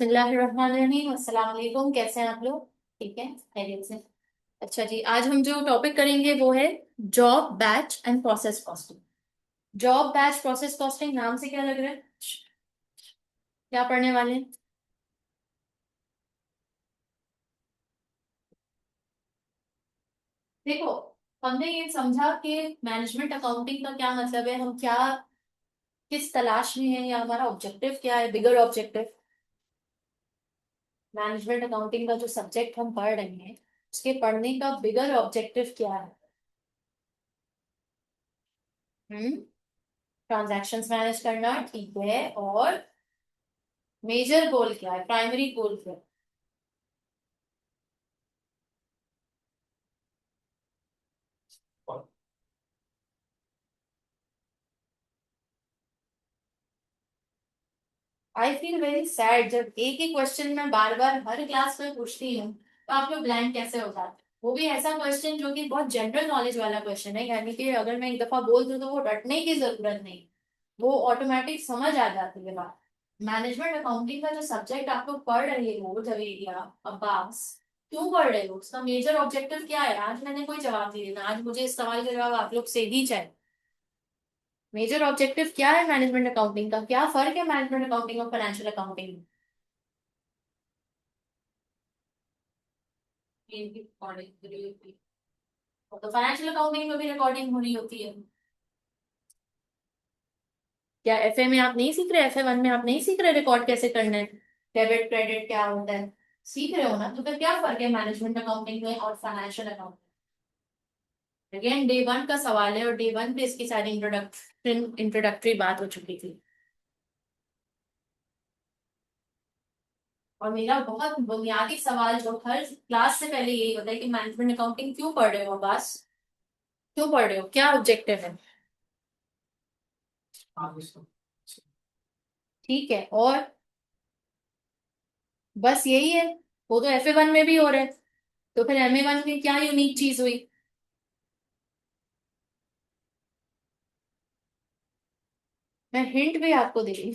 बिस्मिल्लाहिर्रहमानिर्रहीम। अस्सलाम वालेकुम। कैसे हैं आप लोग? ठीक है, खैरियत से। अच्छा जी, आज हम जो टॉपिक करेंगे वो है job batch and process costing. Job batch process costing नाम से क्या लग रहा है? क्या पढ़ने वाले हैं? देखो, हमने ये समझा कि मैनेजमेंट अकाउंटिंग का क्या मतलब है, हम क्या किस तलाश में है, या हमारा ऑब्जेक्टिव क्या है, बिगर ऑब्जेक्टिव। मैनेजमेंट अकाउंटिंग का जो सब्जेक्ट हम पढ़ रहे हैं उसके पढ़ने का बिगर ऑब्जेक्टिव क्या है? हम्म ट्रांजैक्शंस मैनेज करना, ठीक है। और मेजर गोल क्या है, प्राइमरी गोल क्या है? आई फील वेरी सैड जब एक ही क्वेश्चन मैं बार बार हर क्लास में पूछती हूँ तो आप लोग ब्लैंक कैसे हो जाते हैं? वो भी ऐसा क्वेश्चन जो कि बहुत जनरल नॉलेज वाला क्वेश्चन है, यानी कि अगर मैं एक दफा बोल दूं तो वो रटने की जरूरत नहीं, वो ऑटोमेटिक समझ आ जाती है बात। मैनेजमेंट अकाउंटिंग का जो सब्जेक्ट आप लोग पढ़ रहे हो, जवेरिया, अब्बास, क्यों पढ़ रहे हो? उसका मेजर ऑब्जेक्टिव क्या है? आज मैंने कोई जवाब नहीं देना, आज मुझे इस सवाल का जवाब आप लोग से ही चाहिए। मेजर ऑब्जेक्टिव क्या है मैनेजमेंट अकाउंटिंग का? क्या फर्क है मैनेजमेंट अकाउंटिंग और फाइनेंशियल अकाउंटिंग में? तो फाइनेंशियल अकाउंटिंग में भी रिकॉर्डिंग होनी होती है। क्या एफए में आप नहीं सीख रहे? एफए 1 में आप नहीं सीख रहे रिकॉर्ड कैसे करना है, डेबिट क्रेडिट क्या होता है? सीख रहे हो ना? तो फिर क्या फर्क है मैनेजमेंट अकाउंटिंग में और फाइनेंशियल अकाउंटिंग? अगेन डे 1 का सवाल है, और डे 1 पे इसकी सारी इंट्रोडक्टरी बात हो चुकी थी। और मेरा बहुत बुनियादी सवाल जो हर क्लास से पहले यही होता है कि मैनेजमेंट अकाउंटिंग क्यों पढ़ रहे हो बस? क्यों पढ़ रहे हो, क्या ऑब्जेक्टिव है? ठीक है, और बस यही है? वो तो एफए 1 में भी हो रहा है, तो फिर एमए 1 में क्या यूनिक चीज हुई? मैं हिंट भी आपको दे रही हूँ।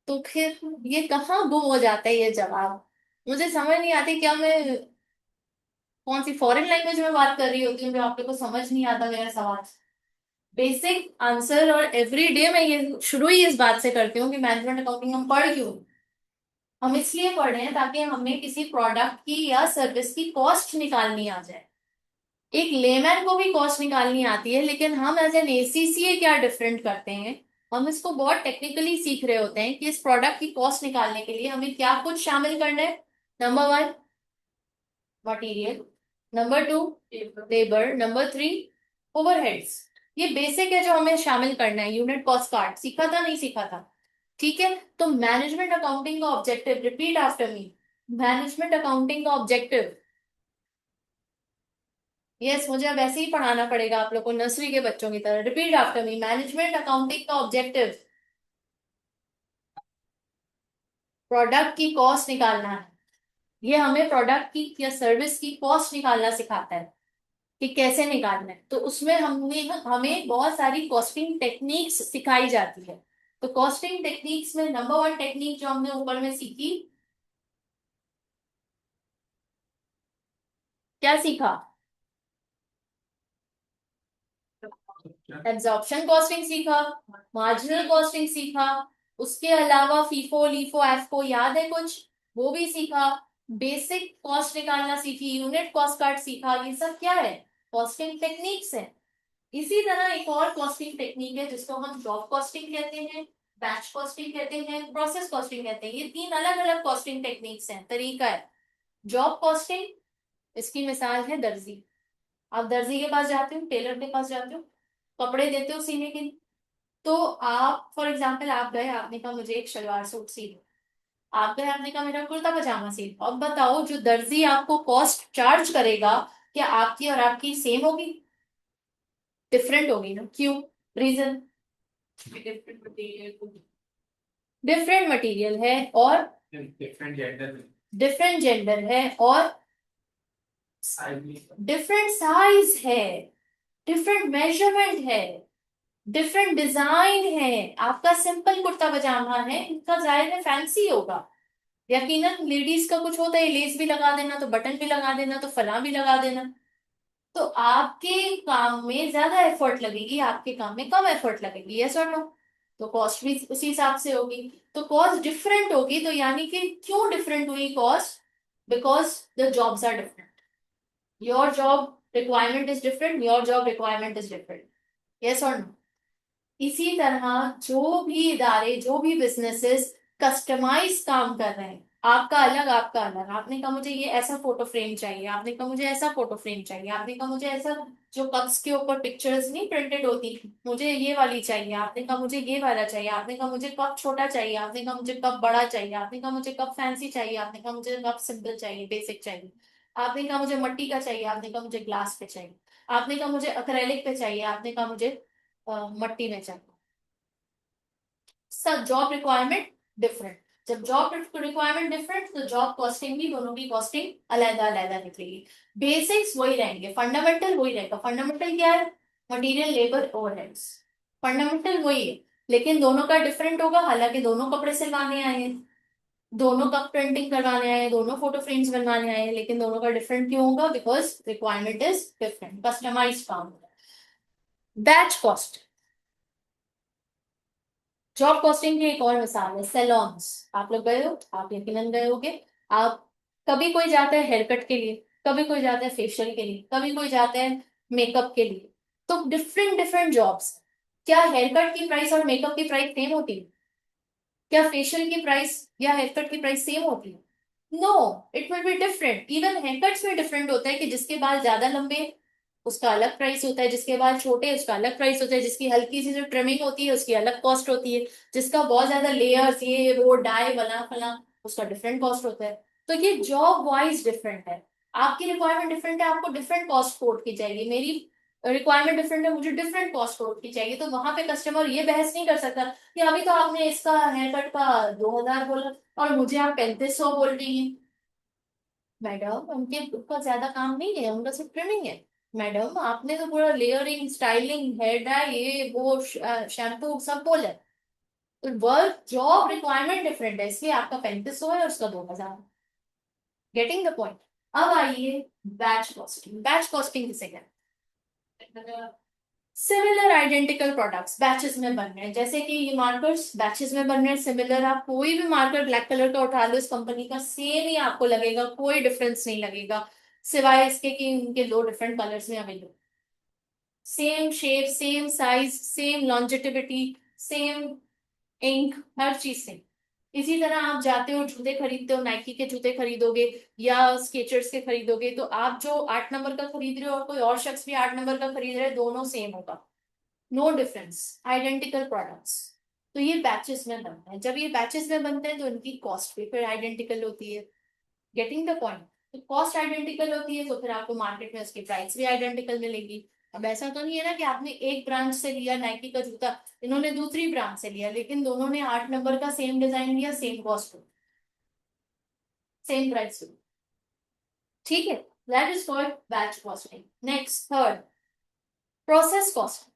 तो फिर ये कहाँ गुम हो जाता है ये जवाब? मुझे समझ नहीं आती, क्या मैं कौन सी फॉरेन लैंग्वेज में बात कर रही होती हूँ जो आप लोग को समझ नहीं आता मेरा सवाल? बेसिक आंसर, और एवरी डे मैं ये शुरू ही इस बात से करती हूँ कि मैनेजमेंट अकाउंटिंग हम पढ़ क्यों? हम इसलिए पढ़ रहे हैं ताकि हमें किसी प्रोडक्ट की या सर्विस की कॉस्ट निकालनी आ जाए। एक लेमैन को भी कॉस्ट निकालनी आती है, लेकिन हम एज एन एसीसीए क्या डिफरेंट करते हैं, हम इसको बहुत टेक्निकली सीख रहे होते हैं कि इस प्रोडक्ट की कॉस्ट निकालने के लिए हमें क्या कुछ शामिल करना है। Number 1, material. Number 2, labour. Number 3, overheads. ये बेसिक है जो हमें शामिल करना है। यूनिट कॉस्ट कार्ड सीखा था, नहीं सीखा था? ठीक है। तो मैनेजमेंट अकाउंटिंग का objective, repeat after me, management accounting का ऑब्जेक्टिव। यस, मुझे अब ऐसे ही पढ़ाना पड़ेगा आप लोग को, नर्सरी के बच्चों की तरह। Repeat after me, management accounting का ऑब्जेक्टिव प्रोडक्ट की कॉस्ट निकालना है। ये हमें प्रोडक्ट की या सर्विस की कॉस्ट निकालना सिखाता है कि कैसे निकालना है। तो उसमें हमने हमें बहुत सारी कॉस्टिंग टेक्निक्स सिखाई जाती है। तो कॉस्टिंग टेक्निक्स में नंबर 1 टेक्निक जो हमने ऊपर में सीखी, क्या सीखा? एब्जॉर्प्शन कॉस्टिंग सीखा, मार्जिनल कॉस्टिंग सीखा। उसके अलावा फीफो लीफो एफको याद है कुछ? वो भी सीखा। बेसिक कॉस्ट निकालना सीखी, यूनिट कॉस्ट कार्ड सीखा। ये सब क्या है? कॉस्टिंग टेक्निक्स है। इसी तरह एक और कॉस्टिंग टेक्निक है जिसको हम जॉब कॉस्टिंग कहते हैं, बैच कॉस्टिंग कहते हैं, प्रोसेस कॉस्टिंग कहते हैं। ये 3 अलग अलग कॉस्टिंग टेक्निक्स हैं, तरीका है। जॉब कॉस्टिंग, इसकी मिसाल है दर्जी। आप दर्जी के पास जाते हो, टेलर के पास जाते हो, कपड़े देते हो सीने के लिए। तो आप फॉर एग्जाम्पल आप गए, आपने कहा मुझे एक शलवार सूट सी दो। आप गए, आपने कहा मेरा कुर्ता पजामा सी दो। अब बताओ, जो दर्जी आपको कॉस्ट चार्ज करेगा, क्या आपकी और आपकी सेम होगी? डिफरेंट होगी ना? क्यों? रीजन? डिफरेंट मटेरियल है, और डिफरेंट जेंडर है, और डिफरेंट साइज है, डिफरेंट मेजरमेंट है। डिफरेंट डिजाइन है। आपका सिंपल कुर्ता पजामा है, इनका जाहिर है फैंसी होगा। यकीनन लेडीज का कुछ होता है, लेस भी लगा देना, तो बटन भी लगा देना, तो फलां भी लगा देना। तो आपके काम में ज्यादा एफर्ट लगेगी, आपके काम में कम एफर्ट लगेगी, यस और नो? तो कॉस्ट भी उसी हिसाब से होगी। तो कॉस्ट डिफरेंट होगी, तो यानी कि क्यों डिफरेंट हुई cost? Because the jobs are different. Your job requirement is different, your job requirement is different, yes और नो? इसी तरह जो भी इदारे, जो भी बिजनेसेस कस्टमाइज काम कर रहे हैं, आपका अलग, आपका अलग। आपने कहा मुझे ये ऐसा फोटो फ्रेम चाहिए, आपने कहा मुझे ऐसा फोटो फ्रेम चाहिए, आपने कहा मुझे ऐसा जो कप्स के ऊपर पिक्चर्स नहीं प्रिंटेड होती, मुझे ये वाली चाहिए, आपने कहा मुझे ये वाला चाहिए, आपने कहा मुझे कप छोटा चाहिए, आपने कहा मुझे कप बड़ा चाहिए, आपने कहा मुझे कप फैंसी चाहिए, आपने कहा मुझे कप सिंपल चाहिए, बेसिक चाहिए, आपने कहा मुझे मिट्टी का चाहिए, आपने कहा मुझे ग्लास पे चाहिए, आपने कहा मुझे अक्रेलिक पे चाहिए, आपने कहा मुझे मट्टी में चाहिए। सब जॉब रिक्वायरमेंट डिफरेंट। जब जॉब रिक्वायरमेंट डिफरेंट, तो जॉब कॉस्टिंग भी, दोनों की कॉस्टिंग अलग अलग निकलेगी। बेसिक्स वही रहेंगे, फंडामेंटल वही रहेगा। फंडामेंटल क्या है? Material, labour, overheads. फंडामेंटल वही है, लेकिन दोनों का डिफरेंट होगा। हालांकि दोनों कपड़े सिलवाने आए हैं, दोनों कप प्रिंटिंग करवाने आए हैं, दोनों फोटो फ्रेम्स बनवाने आए हैं, लेकिन दोनों का डिफरेंट क्यों होगा? Because requirement is different, customise काम होगा। बैच कॉस्ट, जॉब कॉस्टिंग की एक और मिसाल है सैलॉन्स। आप लोग गए हो, आप यकीनन गए होगे। आप कभी कोई जाता है हेयर कट के लिए, कभी कोई जाता है फेशियल के लिए, कभी कोई जाता है मेकअप के लिए। तो डिफरेंट डिफरेंट जॉब्स। क्या हेयर कट की प्राइस और मेकअप की प्राइस सेम होती है? क्या फेशियल की प्राइस या हेयर कट की प्राइस सेम होती है? No, it will be different. Even haircuts में डिफरेंट होता है कि जिसके बाल ज्यादा लंबे उसका अलग प्राइस होता है, जिसके बाल छोटे उसका अलग प्राइस होता है, जिसकी हल्की सी जो ट्रिमिंग होती है उसकी अलग कॉस्ट होती है, जिसका बहुत ज्यादा लेयर्स ये वो डाई बना फला उसका डिफरेंट कॉस्ट होता है। तो ये जॉब वाइज डिफरेंट है। आपकी रिक्वायरमेंट डिफरेंट है, आपको डिफरेंट कॉस्ट कोट की जाएगी। मेरी रिक्वायरमेंट डिफरेंट है, मुझे डिफरेंट कॉस्ट कोट की चाहिए। तो वहां पे कस्टमर ये बहस नहीं कर सकता कि अभी तो आपने इसका हेयर कट का 2,000 बोला और मुझे आप 3500 बोल रही हैं। मैडम उनके उनका ज्यादा काम नहीं है, उनका सिर्फ ट्रिमिंग है। मैडम आपने तो पूरा लेयरिंग, स्टाइलिंग, हेयर डाई, ये वो शैम्पू सब बोला है। तो वर्क जॉब रिक्वायरमेंट डिफरेंट है, इसलिए आपका 3500 है और उसका 2,000। Getting the point? अब आइए बैच कॉस्टिंग। बैच कॉस्टिंग किसे कहते हैं? सिमिलर आइडेंटिकल प्रोडक्ट्स बैचेस में बन रहे हैं, जैसे कि ये मार्कर्स बैचेस में बन रहे हैं सिमिलर। आप कोई भी मार्कर ब्लैक कलर का उठा लो, इस कंपनी का सेम ही आपको लगेगा, कोई डिफरेंस नहीं लगेगा, सिवाय इसके कि इनके दो डिफरेंट कलर्स में available. Same shape, same size, same longevity, same ink, हर चीज सेम। इसी तरह आप जाते हो जूते खरीदते हो, नाइकी के जूते खरीदोगे या स्केचर्स के खरीदोगे, तो आप जो 8 नंबर का खरीद रहे हो और कोई और शख्स भी 8 नंबर का खरीद रहे हैं, दोनों सेम होगा, नो डिफरेंस, आइडेंटिकल प्रोडक्ट्स। तो ये बैचेस में बनते हैं। जब ये बैचेस में बनते हैं तो इनकी कॉस्ट भी फिर आइडेंटिकल होती है। Getting the point? तो कॉस्ट आइडेंटिकल होती है तो फिर आपको मार्केट में उसकी प्राइस भी आइडेंटिकल मिलेगी। अब ऐसा तो नहीं है ना कि आपने एक ब्रांच से लिया नाइकी का जूता, इन्होंने दूसरी ब्रांच से लिया, लेकिन दोनों ने 8 नंबर का सेम डिजाइन लिया, सेम कॉस्ट, सेम प्राइस। ठीक है, that is called batch costing. Next, third, process cost.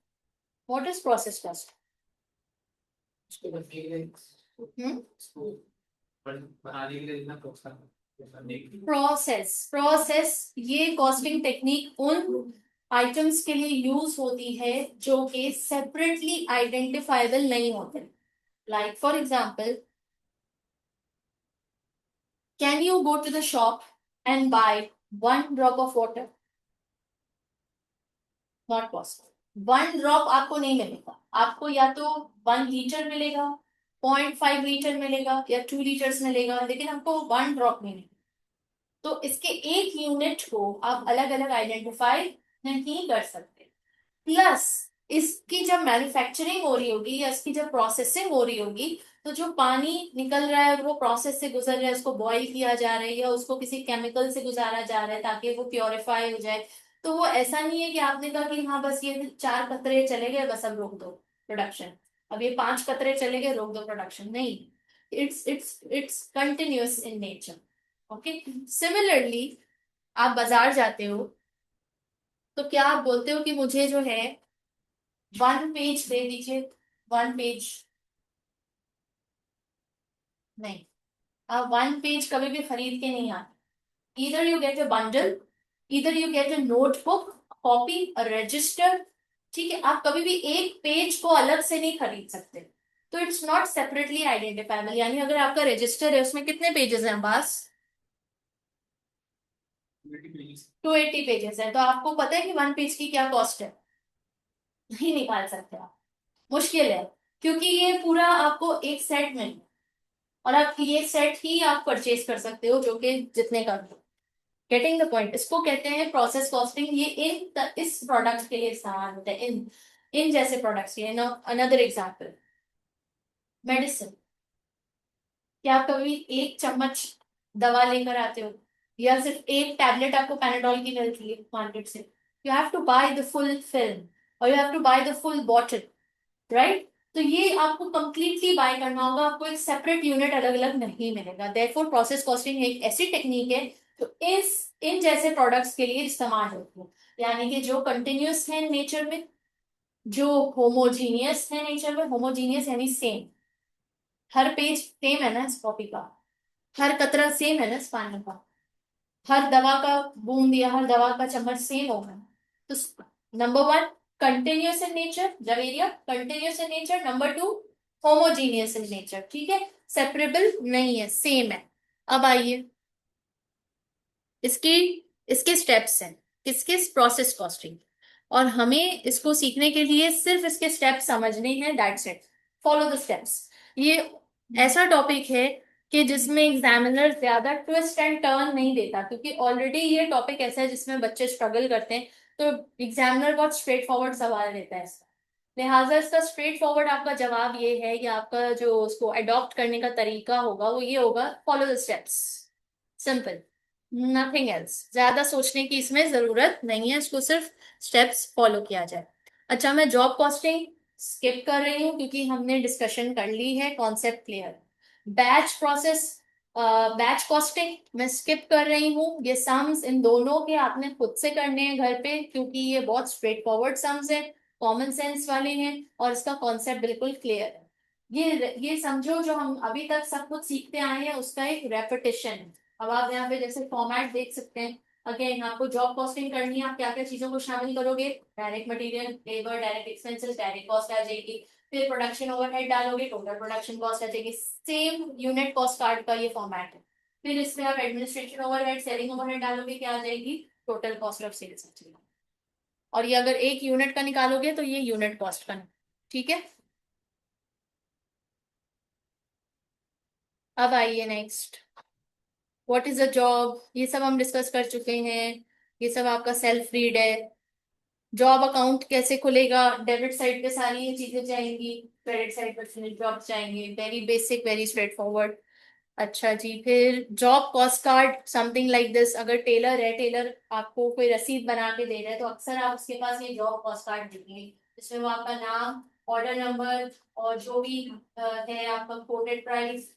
What is process cost? उसको बनने के लिए उसको बनाने के लिए इतना प्रोसेस, प्रोसेस ये कॉस्टिंग टेक्निक उन आइटम्स के लिए यूज होती है जो कि सेपरेटली आइडेंटिफाइबल नहीं होते। Like for example, can you go to the shop and buy 1 drop of water? Not possible. 1 drop आपको नहीं मिलेगा, आपको या तो 1 लीटर मिलेगा, 0.5 लीटर मिलेगा या 2 लीटर्स मिलेगा, लेकिन आपको 1 ड्रॉप नहीं मिलेगा। तो इसके एक यूनिट को आप अलग अलग आइडेंटिफाई नहीं कर सकते। प्लस इसकी जब मैन्युफैक्चरिंग हो रही होगी या इसकी जब प्रोसेसिंग हो रही होगी, तो जो पानी निकल रहा है वो प्रोसेस से गुजर रहा है, उसको बॉईल किया जा रहा है या उसको किसी केमिकल से गुजारा जा रहा है ताकि वो प्योरीफाई हो जाए। तो वो ऐसा नहीं है कि आपने कहा कि हाँ बस ये 4 कतरे चले गए बस अब रोक दो प्रोडक्शन, अब ये 5 कतरे चले गए रोक दो प्रोडक्शन, नहीं। It's continuous in nature. Okay. Similarly, आप बाजार जाते हो तो क्या आप बोलते हो कि मुझे जो है 1 पेज दे दीजिए, 1 पेज नहीं, आप 1 पेज कभी भी खरीद के नहीं आते। इधर यू गेट अ बंडल, इधर you get a notebook, copy और रजिस्टर। ठीक है, आप कभी भी एक पेज को अलग से नहीं खरीद सकते। तो इट्स नॉट सेपरेटली आइडेंटिफाइबल। यानी अगर आपका रजिस्टर है उसमें कितने पेजेस हैं बस? 280 पेजेस है, तो आपको पता है कि 1 पेज की क्या कॉस्ट है? नहीं निकाल सकते आप, मुश्किल है। क्योंकि ये पूरा आपको एक सेट में, और आप ये सेट ही आप परचेज कर सकते हो जो कि जितने का। गेटिंग द पॉइंट, इसको कहते हैं प्रोसेस कॉस्टिंग। ये इस प्रोडक्ट के लिए इस्तेमाल होता है, इन इन जैसे प्रोडक्ट्स के। Another example, medicine. क्या आप कभी एक चम्मच दवा लेकर आते हो, या सिर्फ एक टैबलेट आपको पैनाडॉल की मिलती है मार्केट से? You have to buy the full film, और you have to buy the full bottle, right? तो ये आपको कंप्लीटली बाय करना होगा, आपको एक सेपरेट यूनिट अलग अलग नहीं मिलेगा। देयरफॉर प्रोसेस कॉस्टिंग एक ऐसी टेक्निक है जो इस इन जैसे प्रोडक्ट्स के लिए इस्तेमाल होती है। यानी कि जो कंटिन्यूअस है नेचर में, जो होमोजीनियस है नेचर में। होमोजीनियस यानी सेम, हर पेज सेम है ना इस कॉपी का, हर कतरा सेम है ना इस पानी का, हर दवा का बूंद या हर दवा का चम्मच सेम होगा। तो number 1, continuous in nature, Javeria continuous in nature. Number 2, homogeneous in nature. ठीक है, सेपरेबल नहीं है, सेम है। अब आइए, इसके इसके स्टेप्स हैं, किसके? Process costing. और हमें इसको सीखने के लिए सिर्फ इसके स्टेप्स समझने हैं, that's it. Follow the steps. ये ऐसा टॉपिक है कि जिसमें एग्जामिनर ज्यादा ट्विस्ट एंड टर्न नहीं देता, क्योंकि ऑलरेडी ये टॉपिक ऐसा है जिसमें बच्चे स्ट्रगल करते हैं। तो एग्जामिनर बहुत स्ट्रेट फॉरवर्ड सवाल देता है इसका। लिहाजा इसका स्ट्रेट फॉरवर्ड आपका जवाब ये है कि आपका जो उसको अडॉप्ट करने का तरीका होगा वो ये होगा, follow the steps, simple, nothing else. ज्यादा सोचने की इसमें जरूरत नहीं है, इसको सिर्फ स्टेप्स फॉलो किया जाए। अच्छा, मैं जॉब कॉस्टिंग स्किप कर रही हूँ क्योंकि हमने डिस्कशन कर ली है, concept clear. Batch process, batch costing मैं स्किप कर रही हूँ। ये सम्स इन दोनों के आपने खुद से करने हैं घर पे, क्योंकि ये बहुत स्ट्रेट फॉरवर्ड सम्स है, कॉमन सेंस वाले हैं, और इसका कॉन्सेप्ट बिल्कुल क्लियर है। ये समझो, जो हम अभी तक सब कुछ सीखते आए हैं उसका एक रेपिटेशन है। अब आप यहाँ पे जैसे फॉर्मेट देख सकते हैं। अगेन, आपको जॉब कॉस्टिंग करनी है, आप क्या क्या चीजों को शामिल करोगे? Direct material, labour, direct expenses, direct cost आ जाएगी। फिर प्रोडक्शन ओवरहेड डालोगे, टोटल प्रोडक्शन कॉस्ट आ जाएगी। सेम यूनिट कॉस्ट कार्ड का ये फॉर्मेट है। फिर इसमें आप एडमिनिस्ट्रेशन ओवरहेड, सेलिंग ओवरहेड डालोगे, क्या आ जाएगी? टोटल कॉस्ट ऑफ सेल्स आ जाएगी। और ये अगर एक यूनिट का निकालोगे तो ये यूनिट कॉस्ट का। ठीक है, अब आइए next, what is a job. ये सब हम डिस्कस कर चुके हैं, ये सब आपका सेल्फ रीड है। जॉब अकाउंट कैसे खुलेगा? डेबिट साइड पे सारी ये चीजें जाएंगी, क्रेडिट साइड पर फिनिश जॉब जाएंगे। Very basic, very straight forward. अच्छा जी, फिर job cost card, something like this. अगर टेलर है, टेलर आपको कोई रसीद बना के दे रहा है, तो अक्सर आप उसके पास ये जॉब कॉस्ट कार्ड देंगे, जिसमें वो आपका नाम, ऑर्डर नंबर, और जो भी है आपका कोटेड प्राइस,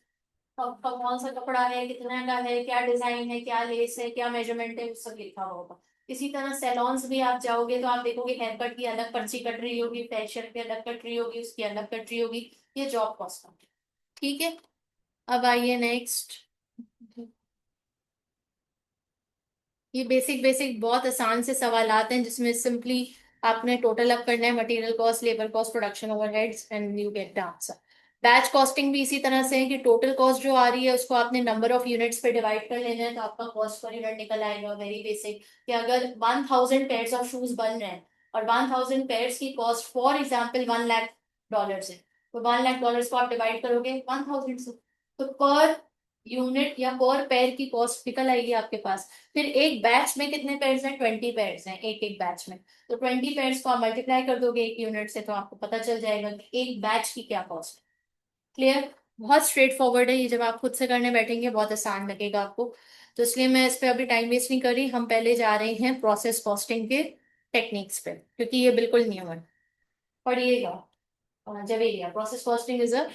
आपका कौन सा कपड़ा है, कितना का है, क्या डिजाइन है, क्या लेस है, क्या मेजरमेंट है, वो सब लिखा हुआ होगा। इसी तरह सैलॉन्स भी आप जाओगे तो आप देखोगे हेयर कट की अलग पर्ची कट रही होगी, फेशियल की अलग कट रही होगी, उसकी अलग कट रही होगी। ये जॉब कॉस्ट का। ठीक है, अब आइए नेक्स्ट। ये बेसिक बेसिक बहुत आसान से सवाल आते हैं जिसमें सिंपली आपने टोटल अप करना है, material cost, labour cost, production overheads, and you get the answer. Batch costing भी इसी तरह से है कि टोटल कॉस्ट जो आ रही है उसको आपने नंबर ऑफ यूनिट्स पे डिवाइड कर लेना है, तो आपका कॉस्ट पर यूनिट निकल आएगा। वेरी बेसिक, कि अगर 1000 पेयर्स ऑफ शूज बन रहे हैं और 1000 पेयर्स की कॉस्ट फॉर एग्जाम्पल $1 लाख है, तो $1 लाख को आप डिवाइड करोगे 1000 से, तो पर यूनिट या पर पेयर की कॉस्ट निकल आएगी आपके पास। फिर एक बैच में कितने पेयर्स हैं? 20 पेयर्स हैं एक एक बैच में। तो 20 पेयर्स को आप मल्टीप्लाई कर दोगे एक यूनिट से, तो आपको पता चल जाएगा कि एक बैच की क्या कॉस्ट है। क्लियर? बहुत स्ट्रेट फॉरवर्ड है ये, जब आप खुद से करने बैठेंगे बहुत आसान लगेगा आपको। तो इसलिए मैं इस पे अभी टाइम वेस्ट नहीं कर रही, हम पहले जा रहे हैं प्रोसेस कॉस्टिंग के टेक्निक्स पे, क्योंकि ये बिल्कुल न्यू है। पढ़िएगा, Javeria, process costing is a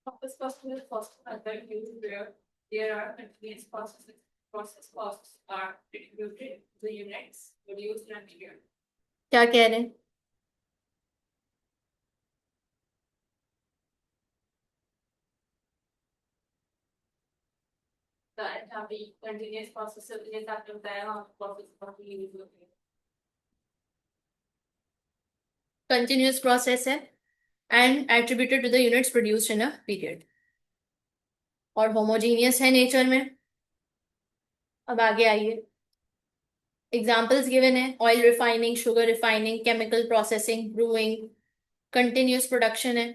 Office cost is cost method used where there are continuous processes. Process costs are distributed to the units produced and period. क्या कह रहे हैं? the entire continuous process से ये तक होता है हम process काफी यूज होते हैं. कंटिन्यूअस प्रोसेस है and attributed to the units produced in a period, और होमोजीनियस है नेचर में. अब आगे आइए, एग्जाम्पल्स गिवन है, oil refining, sugar refining, chemical processing, brewing, continuous production है.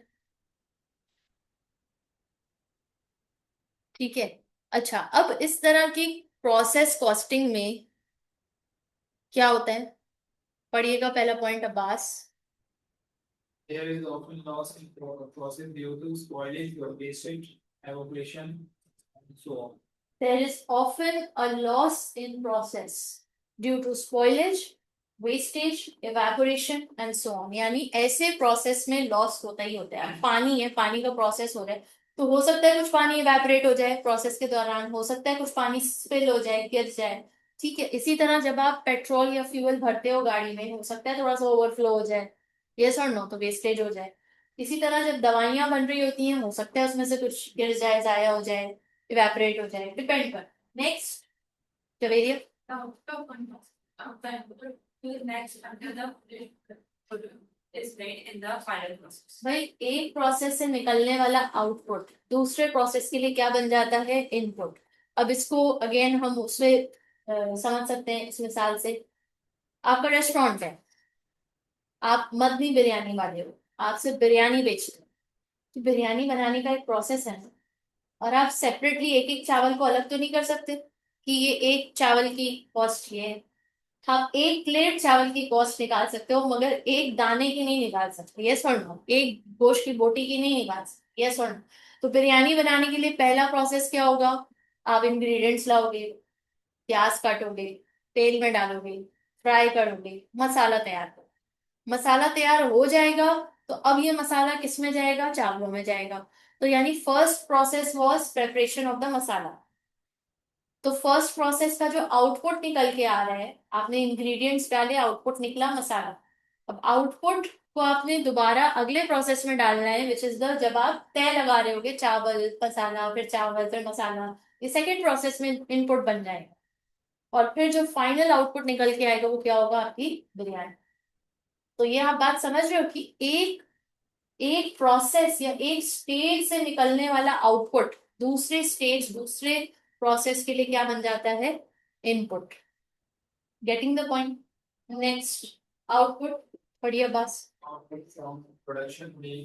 ठीक है. अच्छा, अब इस तरह की प्रोसेस कॉस्टिंग में क्या होता है, पढ़िएगा पहला point Abbas. There is often loss in process due to spoilage or wastage, evaporation, and so on. There is often a loss in process due to spoilage, wastage, evaporation and so on. यानी ऐसे process में loss होता ही होता है. पानी है, पानी का प्रोसेस हो रहा है, तो हो सकता है कुछ पानी इवेपोरेट हो जाए प्रोसेस के दौरान, हो सकता है कुछ पानी स्पिल हो जाए, गिर जाए. ठीक है. इसी तरह जब आप पेट्रोल या फ्यूल भरते हो गाड़ी में, हो सकता है थोड़ा सा ओवरफ्लो हो जाए, यस और नो, तो वेस्टेज हो जाए. इसी तरह जब दवाइयां बन रही होती हैं, हो सकता है उसमें से कुछ गिर जाए, जाया हो जाए, इवेपोरेट हो जाए, डिपेंड कर. Next, Javeria. Next until the is made in the final process. भाई, एक प्रोसेस से निकलने वाला आउटपुट दूसरे प्रोसेस के लिए क्या बन जाता है, इनपुट. अब इसको अगेन हम उससे समझ सकते हैं इस मिसाल से. आपका रेस्टोरेंट है, आप मदनी बिरयानी वाले हो, आप सिर्फ बिरयानी बेचते हो, तो बिरयानी बनाने का एक प्रोसेस है ना, और आप सेपरेटली एक एक चावल को अलग तो नहीं कर सकते कि ये एक चावल की कॉस्ट ये है. आप एक प्लेट चावल की कॉस्ट निकाल सकते हो, मगर एक दाने की नहीं निकाल सकते, यस और नो. एक गोश्त की बोटी की नहीं निकाल सकते, यस और नो. तो बिरयानी बनाने के लिए पहला प्रोसेस क्या होगा, आप इंग्रेडिएंट्स लाओगे, प्याज काटोगे, तेल में डालोगे, फ्राई करोगे, मसाला तैयार करोगे. मसाला तैयार हो जाएगा, तो अब ये मसाला किस में जाएगा, चावलों में जाएगा. तो यानी first process was preparation of the masala. तो फर्स्ट प्रोसेस का जो आउटपुट निकल के आ रहा है, आपने इंग्रेडिएंट्स डाले, आउटपुट निकला मसाला. अब आउटपुट को आपने दोबारा अगले प्रोसेस में डालना है, विच इज द, जब आप तय लगा रहे होगे, चावल मसाला फिर चावल फिर मसाला, ये सेकेंड प्रोसेस में इनपुट बन जाएगा. और फिर जो फाइनल आउटपुट निकल के आएगा वो क्या होगा, आपकी बिरयानी. तो ये आप बात समझ रहे हो कि एक एक प्रोसेस या एक स्टेज से निकलने वाला आउटपुट दूसरे स्टेज, दूसरे प्रोसेस के लिए क्या बन जाता है, input. Getting the point. Next, output पढ़िए बस. Output from production may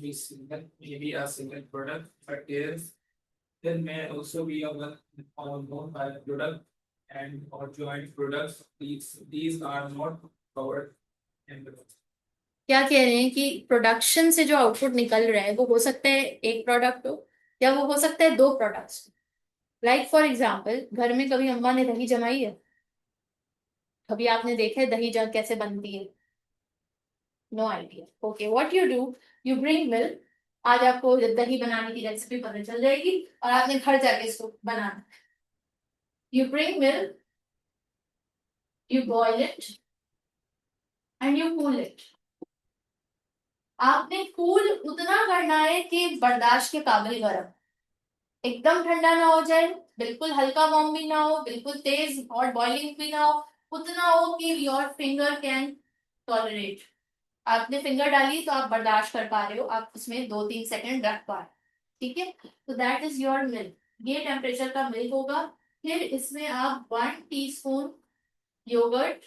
be a single product, but there may also be a one or more byproduct and or joint products. These are not covered in the. क्या कह रहे हैं कि production से जो output निकल रहा है वो हो सकता है एक प्रोडक्ट हो, या वो हो सकता है दो प्रोडक्ट्स. लाइक फॉर एग्जाम्पल, घर में कभी अम्मा ने दही जमाई है, कभी आपने देखा है दही जग कैसे बनती है, no idea. Okay, what you do, you bring milk. आज आपको दही बनाने की रेसिपी पता चल जाएगी और आपने घर जाके इसको बनाना. You bring milk, you boil it and you cool it. आपने कूल उतना करना है कि बर्दाश्त के काबिल गर्म, एकदम ठंडा ना हो जाए, बिल्कुल हल्का वार्म भी ना हो, बिल्कुल तेज और बॉइलिंग भी ना हो, उतना हो कि योर फिंगर कैन टॉलरेट. आपने फिंगर डाली तो आप बर्दाश्त कर पा रहे हो, आप उसमें 2-3 सेकंड रख पा रहे हो. ठीक है. तो दैट इज योर मिल्क. ये टेम्परेचर का मिल्क होगा. फिर इसमें आप 1 टीस्पून योगर्ट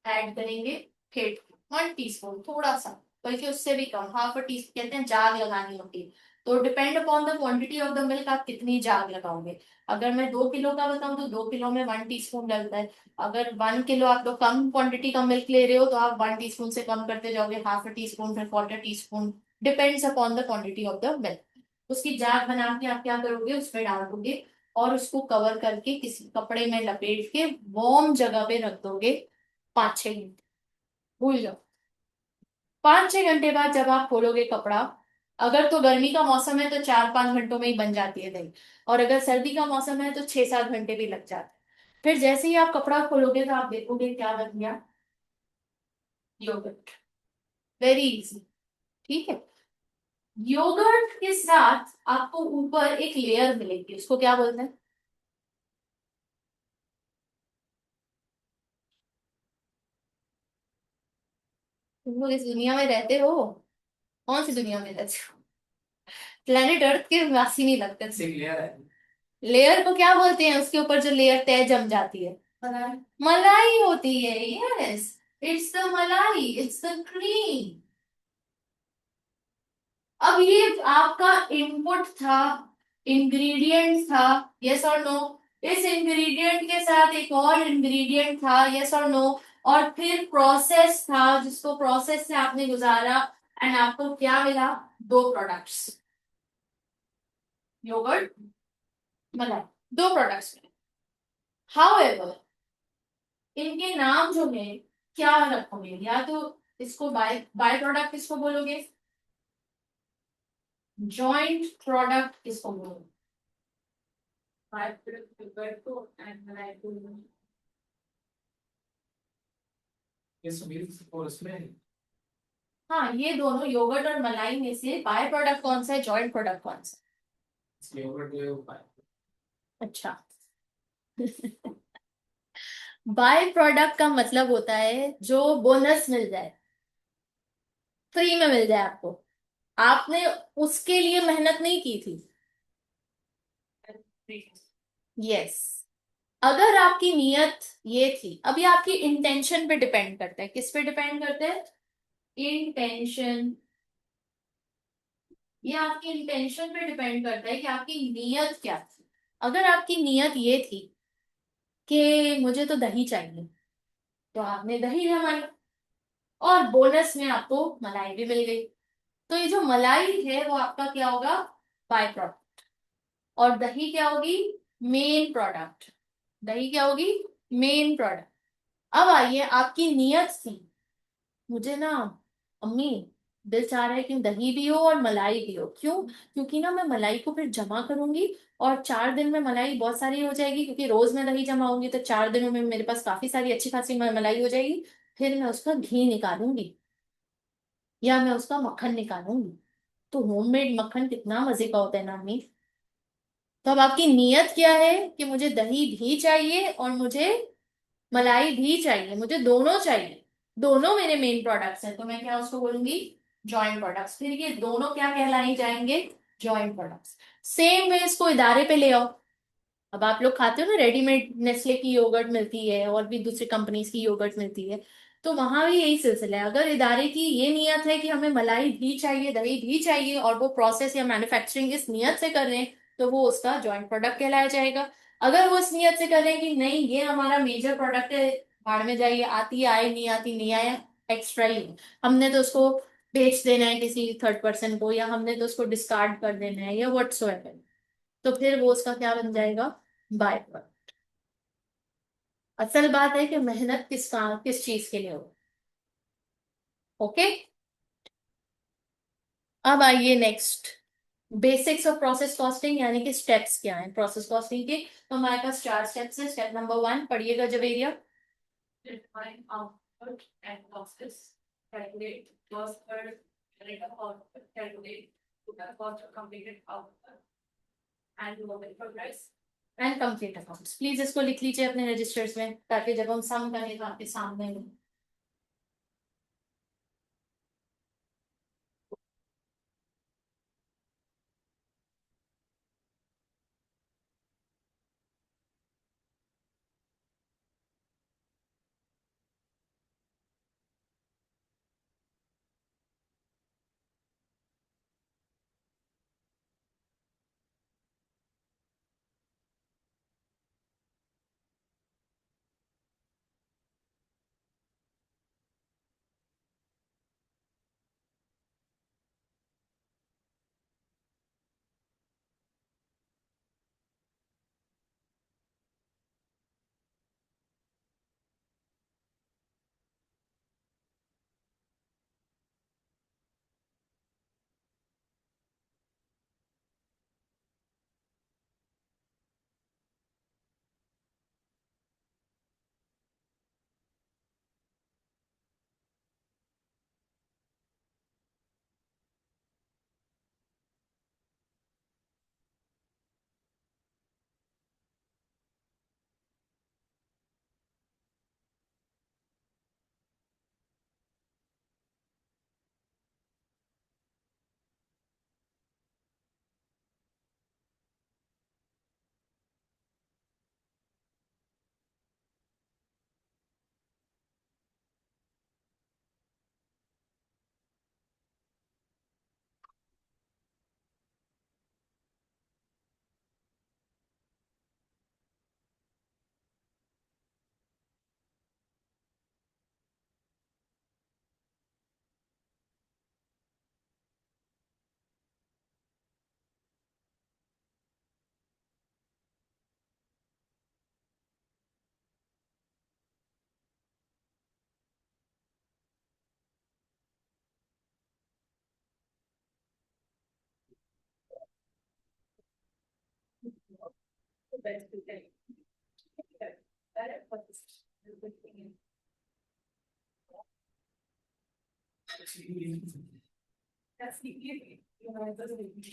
ऐड करेंगे, फेट 1 टीस्पून, थोड़ा सा, बल्कि उससे भी कम, हाफ अ टी, कहते हैं जाग लगानी होती है. तो depend upon the quantity of the milk आप कितनी जाग लगाओगे. अगर मैं 2 किलो का बताऊं तो 2 किलो में 1 टीस्पून डलता है. अगर 1 किलो आप लोग कम क्वांटिटी का मिल्क ले रहे हो तो आप 1 टीस्पून से कम करते जाओगे, हाफ अ टीस्पून, फिर quarter teaspoon, depends upon the quantity of the milk. उसकी जाग बना के आप क्या करोगे, उसमें डाल दोगे और उसको कवर करके किसी कपड़े में लपेट के वार्म जगह पे रख दोगे 5-6 घंटे. भूल जाओ. 5-6 घंटे बाद जब आप खोलोगे कपड़ा, अगर तो गर्मी का मौसम है तो 4-5 घंटों में ही बन जाती है दही, और अगर सर्दी का मौसम है तो 6-7 घंटे भी लग जाते हैं. फिर जैसे ही आप कपड़ा खोलोगे तो आप देखोगे क्या बन गया, योगर्ट. Very easy. ठीक है. योगर्ट के साथ आपको ऊपर एक लेयर मिलेगी, उसको क्या बोलते हैं, तुम लोग इस दुनिया में रहते हो? कौन सी दुनिया में रहते हो? प्लेनेट अर्थ के वासी नहीं लगते। सिर्फ लेयर है। लेयर को क्या बोलते हैं, उसके ऊपर जो लेयर तय जम जाती है? मलाई होती है। यस, इट्स द मलाई, इट्स द क्रीम। अब ये आपका इनपुट था, इंग्रेडिएंट था, यस और नो। इस इंग्रेडिएंट के साथ एक और इंग्रेडिएंट था, यस और नो। और फिर प्रोसेस था, जिसको प्रोसेस से आपने गुजारा, एंड आपको क्या मिला? दो प्रोडक्ट्स, योगर्ट, मलाई, दो प्रोडक्ट्स मिले। हाउएवर, इनके नाम जो है क्या रखोगे? या तो इसको बाय बाय प्रोडक्ट किसको बोलोगे? जॉइंट प्रोडक्ट किसको बोलोगे? I put Roberto and then I do. इस मिल्क और उसमें हाँ, ये दोनों योगर्ट और मलाई में से बाय प्रोडक्ट कौन सा है, जॉइंट प्रोडक्ट कौन सा योगर्ट जो है वो पाए। है? अच्छा। बाय प्रोडक्ट का मतलब होता है जो बोनस मिल जाए, फ्री में मिल जाए आपको, आपने उसके लिए मेहनत नहीं की थी। यस, अगर आपकी नियत ये थी, अब ये आपकी इंटेंशन पे डिपेंड करता है। किस पे डिपेंड करता है? इंटेंशन। ये आपकी इंटेंशन पे डिपेंड करता है कि आपकी नियत क्या थी। अगर आपकी नियत ये थी कि मुझे तो दही चाहिए, तो आपने दही जमाई, और बोनस में आपको मलाई भी मिल गई। तो ये जो मलाई है वो आपका क्या होगा? By product. और दही क्या होगी? Main product. दही क्या होगी? Main product. अब आइए, आपकी नियत थी, मुझे ना अम्मी दिल चाह रहा है कि दही भी हो और मलाई भी हो। क्यों? क्योंकि ना मैं मलाई को फिर जमा करूंगी, और 4 दिन में मलाई बहुत सारी हो जाएगी, क्योंकि रोज मैं दही जमाऊंगी तो 4 दिनों में मेरे पास काफी सारी अच्छी खासी मलाई हो जाएगी। फिर मैं उसका घी निकालूंगी, या मैं उसका मक्खन निकालूंगी। तो होममेड मक्खन कितना मजे का होता है ना अम्मी। तो अब आपकी नियत क्या है कि मुझे दही भी चाहिए और मुझे मलाई भी चाहिए, मुझे दोनों चाहिए, दोनों मेरे मेन प्रोडक्ट्स हैं, तो मैं क्या उसको बोलूंगी? Joint products. फिर ये दोनों क्या कहलाए जाएंगे? Joint products. सेम वे इसको इदारे पे ले आओ। अब आप लोग खाते हो ना, रेडीमेड नेस्ले की योगर्ट मिलती है और भी दूसरी कंपनीज की योगर्ट मिलती है। तो वहां भी यही सिलसिला है। अगर इदारे की ये नियत है कि हमें मलाई भी चाहिए, दही भी चाहिए, और वो प्रोसेस या मैन्युफैक्चरिंग इस नियत से कर रहे हैं, तो वो उसका जॉइंट प्रोडक्ट कहलाया जाएगा। अगर वो इस नियत से कर रहे हैं कि नहीं, ये हमारा मेजर प्रोडक्ट है, भाड़ में जाइए, आती है आए, नहीं आती नहीं आए, एक्स्ट्रा ही है, हमने तो उसको बेच देना है किसी थर्ड पर्सन को, या हमने तो उसको डिस्कार्ड कर देना है, या व्हाट्सोएवर, तो फिर वो उसका क्या बन जाएगा? By product. असल बात है कि मेहनत किस चीज के लिए हो। ओके, अब आइए next, basics of process costing, यानी कि स्टेप्स क्या हैं प्रोसेस कॉस्टिंग के। तो हमारे पास 4 स्टेप्स हैं। स्टेप नंबर 1 पढ़िएगा Javeria. Define output and losses. Calculate loss per unit of output. Calculate the cost of completed output and work in progress. And complete accounts. Please इसको लिख लीजिए अपने रजिस्टर्स में, ताकि जब हम सम करें तो आपके सामने हो। That's the beauty. You know, it doesn't.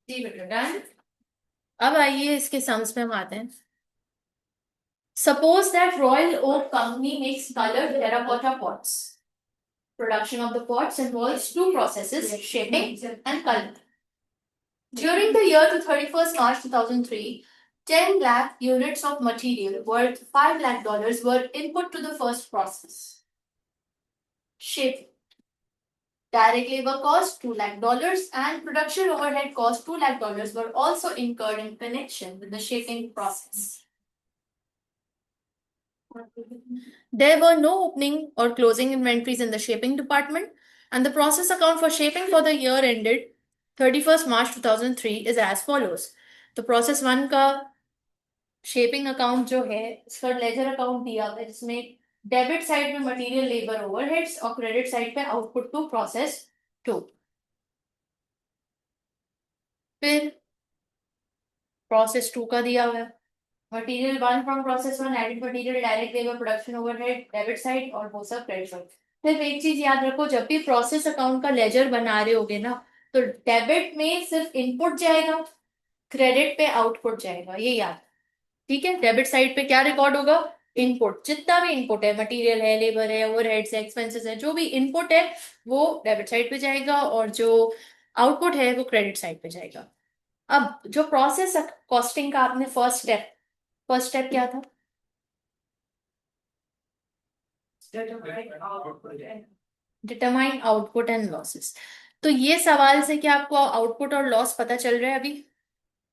जी बेटा डन। अब आइए इसके सम्स में हम आते हैं। Suppose that Royal Oak Company makes colored terracotta pots. Production of the pots involves two processes, shaping and coloring. During the year to 31st March 2003, 10 lakh units of material worth $5 lakh were input to the first process. Shaping. Direct labor cost $2 lakh and production overhead cost $2 lakh were also incurred in connection with the shaping process. There were no opening or closing inventories in the shaping department, and the process account for shaping for the year ended 31st March 2003 is as follows. तो process one का shaping account जो है इसका ledger account दिया हुआ है जिसमें debit side में मटेरियल लेबर ओवरहेड्स और क्रेडिट साइड पे आउटपुट टू प्रोसेस टू। फिर प्रोसेस टू का दिया हुआ है material one from process one, added material, direct labour, production overhead, debit side और वो सब क्रेडिट साइड। सिर्फ एक चीज याद रखो, जब भी प्रोसेस अकाउंट का लेजर बना रहे होगे ना तो डेबिट में सिर्फ इनपुट जाएगा, क्रेडिट पे आउटपुट जाएगा, ये याद। ठीक है, डेबिट साइड पे क्या रिकॉर्ड होगा, इनपुट, जितना भी इनपुट है, मटेरियल है, लेबर है, ओवरहेड्स है, एक्सपेंसेस है, जो भी इनपुट है वो डेबिट साइड पे जाएगा, और जो आउटपुट है वो क्रेडिट साइड पे जाएगा। अब जो प्रोसेस कॉस्टिंग का आपने फर्स्ट स्टेप क्या था? Determine output and losses. तो ये सवाल से क्या आपको आउटपुट और लॉस पता चल रहा है अभी?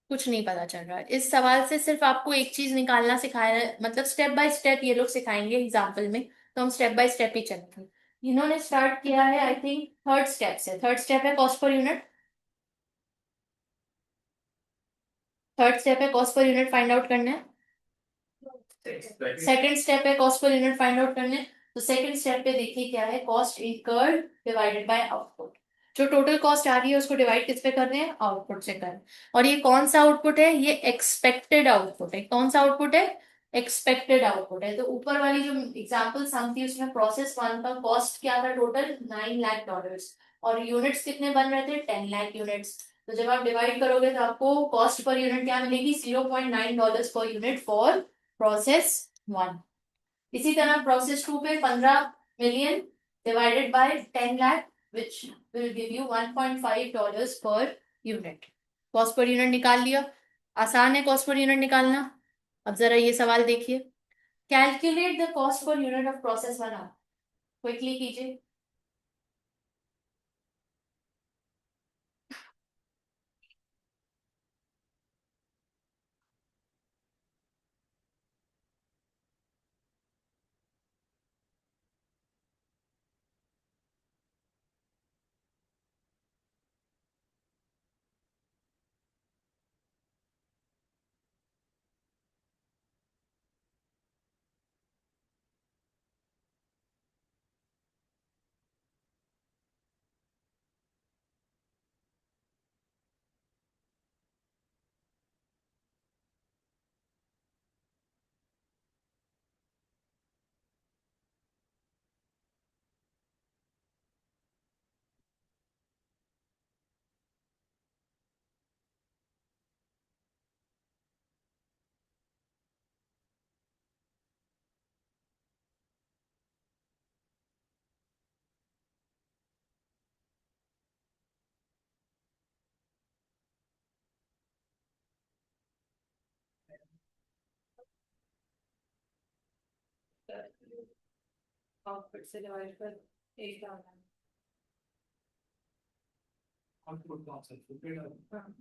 कुछ नहीं पता चल रहा है। इस सवाल से सिर्फ आपको एक चीज निकालना सिखाया है, मतलब स्टेप बाय स्टेप ये लोग सिखाएंगे एग्जाम्पल में, तो हम स्टेप बाय स्टेप ही चलेंगे। इन्होंने स्टार्ट किया है, आई थिंक थर्ड स्टेप से। थर्ड स्टेप है cost per unit. Third step है cost per unit find out करना है। सेकंड स्टेप है cost per unit find out करने। तो सेकंड स्टेप पे देखिए क्या है, cost incurred divided by output. जो टोटल कॉस्ट आ रही है उसको डिवाइड किस पे कर रहे हैं? आउटपुट से कर रहे हैं। और ये कौन सा आउटपुट है? ये एक्सपेक्टेड आउटपुट है। कौन सा आउटपुट है? एक्सपेक्टेड आउटपुट है। तो ऊपर वाली जो एग्जांपल सम थी उसमें प्रोसेस वन का कॉस्ट क्या था? टोटल $9 लाख, और यूनिट्स कितने बन रहे थे? 10 लाख यूनिट्स। तो जब आप डिवाइड करोगे तो आपको कॉस्ट पर यूनिट क्या मिलेगी? $0.9 per unit for process one. इसी तरह प्रोसेस टू पे 15 million divided by 10 lakh, which will give you $1.5 per unit. Cost per unit निकाल लिया। आसान है कॉस्ट पर यूनिट निकालना। अब जरा ये सवाल देखिए, calculate the cost per unit of process one. आप क्विकली कीजिए। आउटपुट से डिवाइड कर एक डालना है। आउटपुट कौन सा है? हाँ।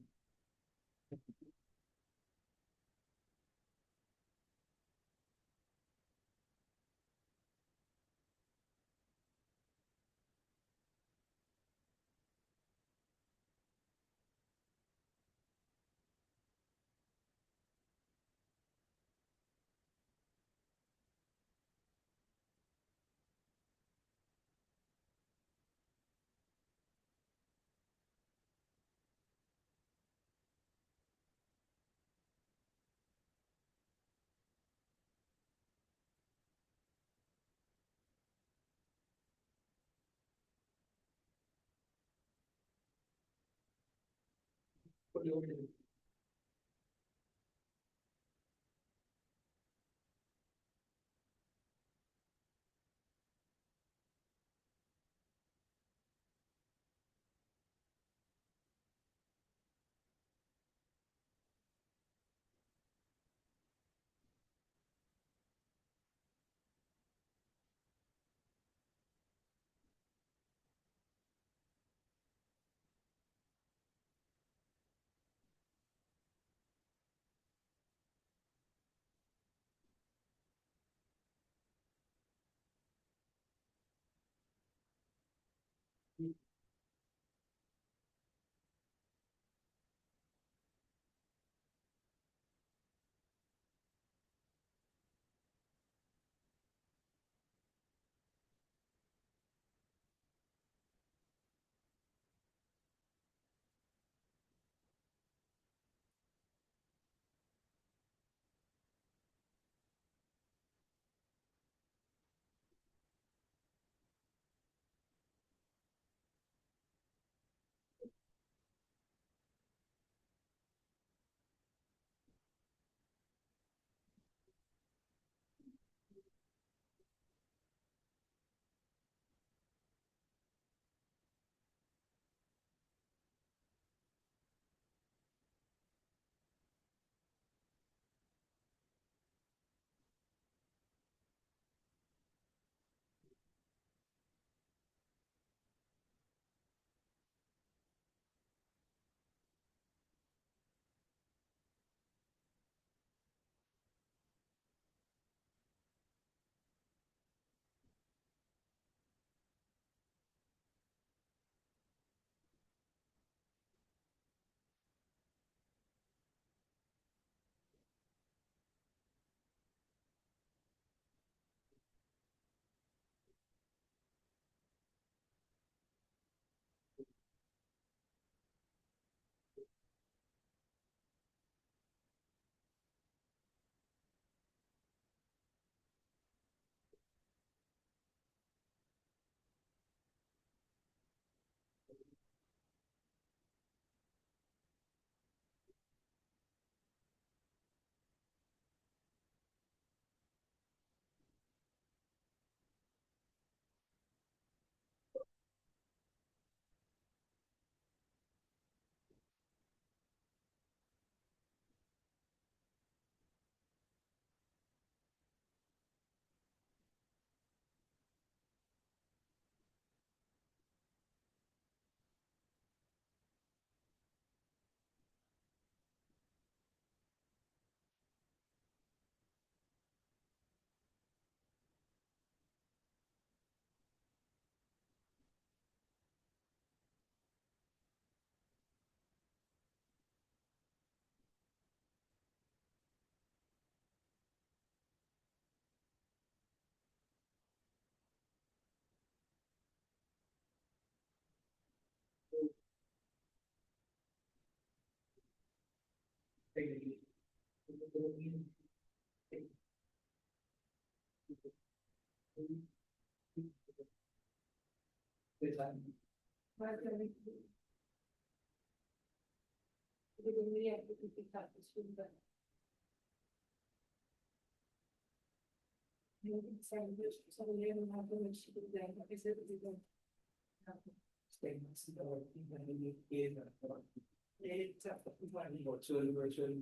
virtual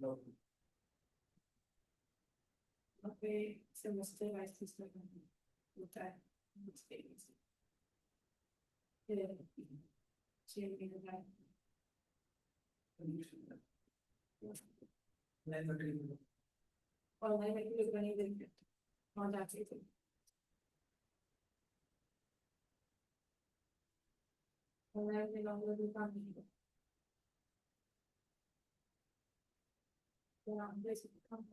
Okay, se mostró la sistema total experience. Sí, mira, online में भी बनी देखते और जाते थे online में लोगों को काम नहीं तो हम जैसे काम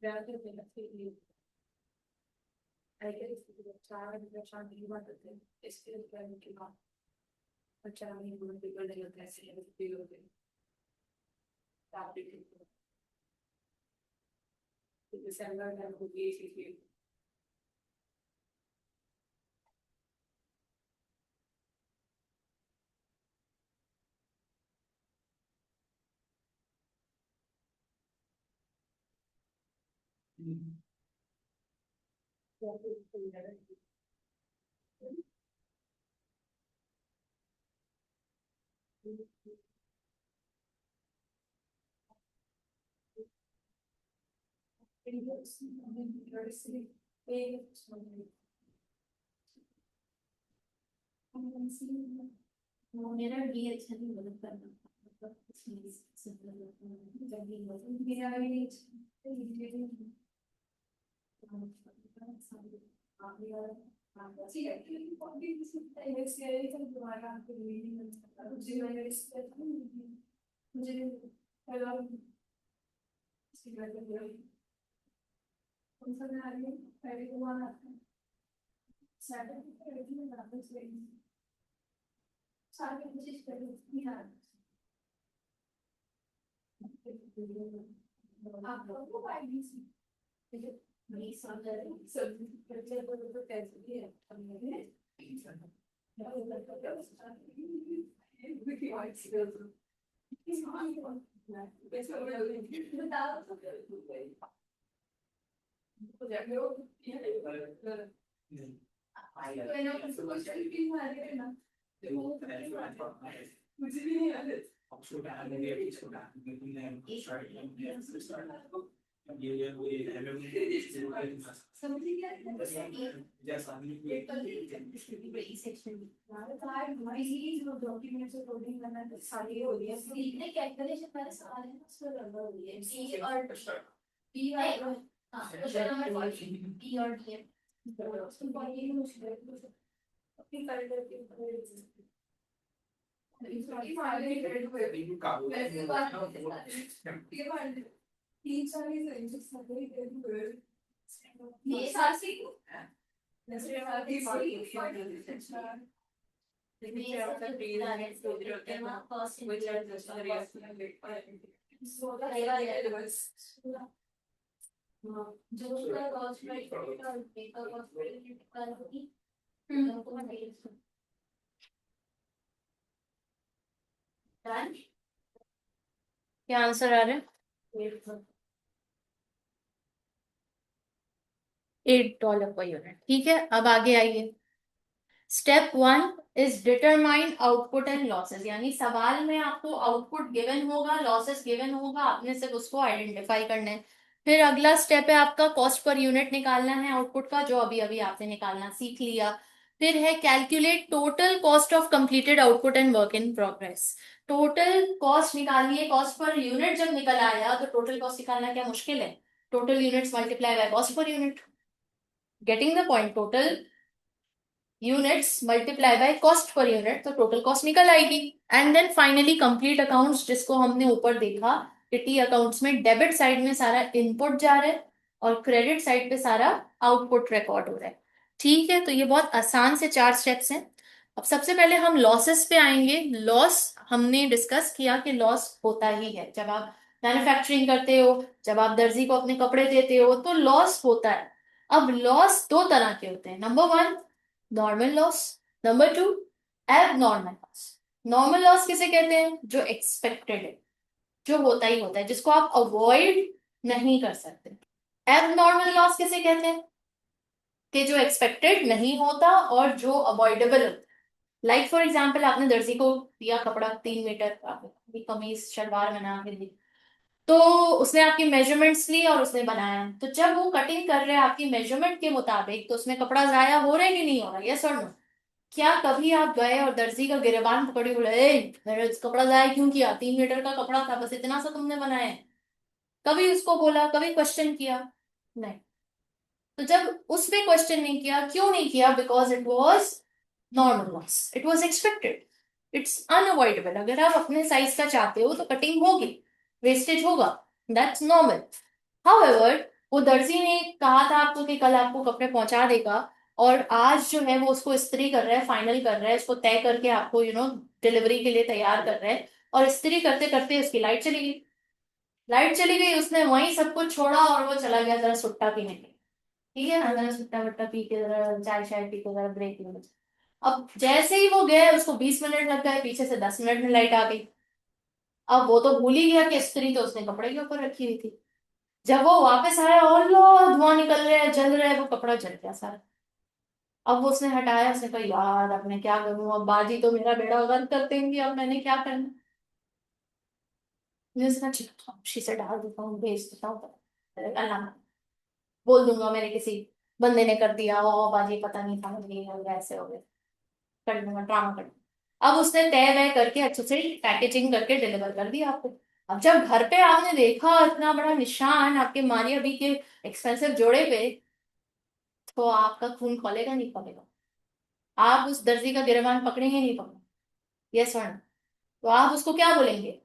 जाते थे ना I guess the child is trying to want to is still going to not a child in the building of that same building. That big the December that would be easy for you. मेरा भी अच्छा नहीं मदद करना मतलब मेरा भी क्या आंसर आ रहा है? $8 पर यूनिट। ठीक है, अब आगे आइए। Step 1 is determine output and losses, यानी सवाल में आपको आउटपुट गिवन होगा, लॉसेस गिवन होगा, आपने सिर्फ उसको आइडेंटिफाई करना है। फिर अगला स्टेप है आपका कॉस्ट पर यूनिट निकालना है आउटपुट का, जो अभी अभी आपने निकालना सीख लिया। फिर है calculate total cost of completed output and work in progress. Total cost निकालिए, कॉस्ट पर यूनिट जब निकल आया तो टोटल कॉस्ट निकालना क्या मुश्किल है? Total units multiply by cost per unit. Getting the point? Total units multiply by cost per unit, तो टोटल कॉस्ट निकल आएगी। And then finally complete accounts, जिसको हमने ऊपर देखा कि टी अकाउंट्स में डेबिट साइड में सारा इनपुट जा रहा है और क्रेडिट साइड पे सारा आउटपुट रिकॉर्ड हो रहा है। ठीक है, तो ये बहुत आसान से 4 स्टेप्स हैं। अब सबसे पहले हम लॉसेस पे आएंगे। लॉस हमने डिस्कस किया कि लॉस होता ही है, जब आप मैन्युफैक्चरिंग करते हो, जब आप दर्जी को अपने कपड़े देते हो तो लॉस होता है। अब लॉस 2 तरह के होते हैं। Number 1 normal loss, number 2 abnormal loss. Normal loss किसे कहते हैं? जो एक्सपेक्टेड है, जो होता ही होता है, जिसको आप अवॉइड नहीं कर सकते। एबनॉर्मल लॉस किसे कहते हैं? कि जो एक्सपेक्टेड नहीं होता और जो अवॉइडेबल होता है। लाइक फॉर एग्जाम्पल, आपने दर्जी को दिया कपड़ा 3 मीटर का, कमीज शलवार बना के दी, तो उसने आपकी मेजरमेंट्स ली और उसने बनाया, तो जब वो कटिंग कर रहे हैं आपकी मेजरमेंट के मुताबिक, तो उसमें कपड़ा जाया हो रहा है कि नहीं हो रहा? यस और नो? क्या कभी आप गए और दर्जी का गिरेबान पकड़े बोले, ए मेरा कपड़ा जाया क्यों किया? 3 मीटर का कपड़ा था, बस इतना सा तुमने बनाया है? कभी उसको बोला? कभी क्वेश्चन किया? नहीं। तो जब उस पे क्वेश्चन नहीं किया, क्यों नहीं किया? Because it was normal loss, it was expected, it's unavoidable. अगर आप अपने साइज का चाहते हो तो कटिंग होगी, वेस्टेज होगा, दैट्स नॉर्मल। हाउएवर, वो दर्जी ने कहा था आपको कि कल आपको कपड़े पहुंचा देगा, और आज जो है वो उसको इस्त्री कर रहा है, फाइनल कर रहा है, उसको तय करके आपको डिलीवरी के लिए तैयार कर रहा है, और इस्त्री करते करते उसकी लाइट चली गई। लाइट चली गई, उसने वहीं सब कुछ छोड़ा और वो चला गया जरा सुट्टा पीने के लिए। ठीक है ना, जरा सुट्टा वट्टा पी के, जरा चाय शाय पी के, जरा ब्रेक ले। अब जैसे ही वो गया, उसको 20 मिनट लग गए, पीछे से 10 मिनट में लाइट आ गई। अब वो तो भूल ही गया कि इस्त्री तो उसने कपड़े के ऊपर रखी हुई थी। जब वो वापस आया, और लो धुआं निकल रहा है, जल रहा है, वो कपड़ा जल गया सारा। अब वो उसने हटाया, उसने कहा यार अब मैं क्या करूं, अब बाजी तो मेरा बेड़ा गर्क कर देंगी, अब मैंने क्या करना? मैंने उसने कहा शीशे डाल देता हूँ, भेज देता हूँ, अल्लाह बोल दूंगा मेरे किसी बंदे ने कर दिया, ओ बाजी पता नहीं था, ये हो गया, ऐसे हो गया, कर दूंगा, ड्रामा कर दूंगा। अब उसने तय वय करके अच्छे से पैकेजिंग करके डिलीवर कर दिया आपको। अब जब घर पे आपने देखा इतना बड़ा निशान आपके मारिया बी के एक्सपेंसिव जोड़े पे, तो आपका खून खोलेगा नहीं खोलेगा? आप उस दर्जी का गिरबान पकड़ेंगे नहीं पकड़ेंगे? यस और नो? तो आप उसको क्या बोलेंगे?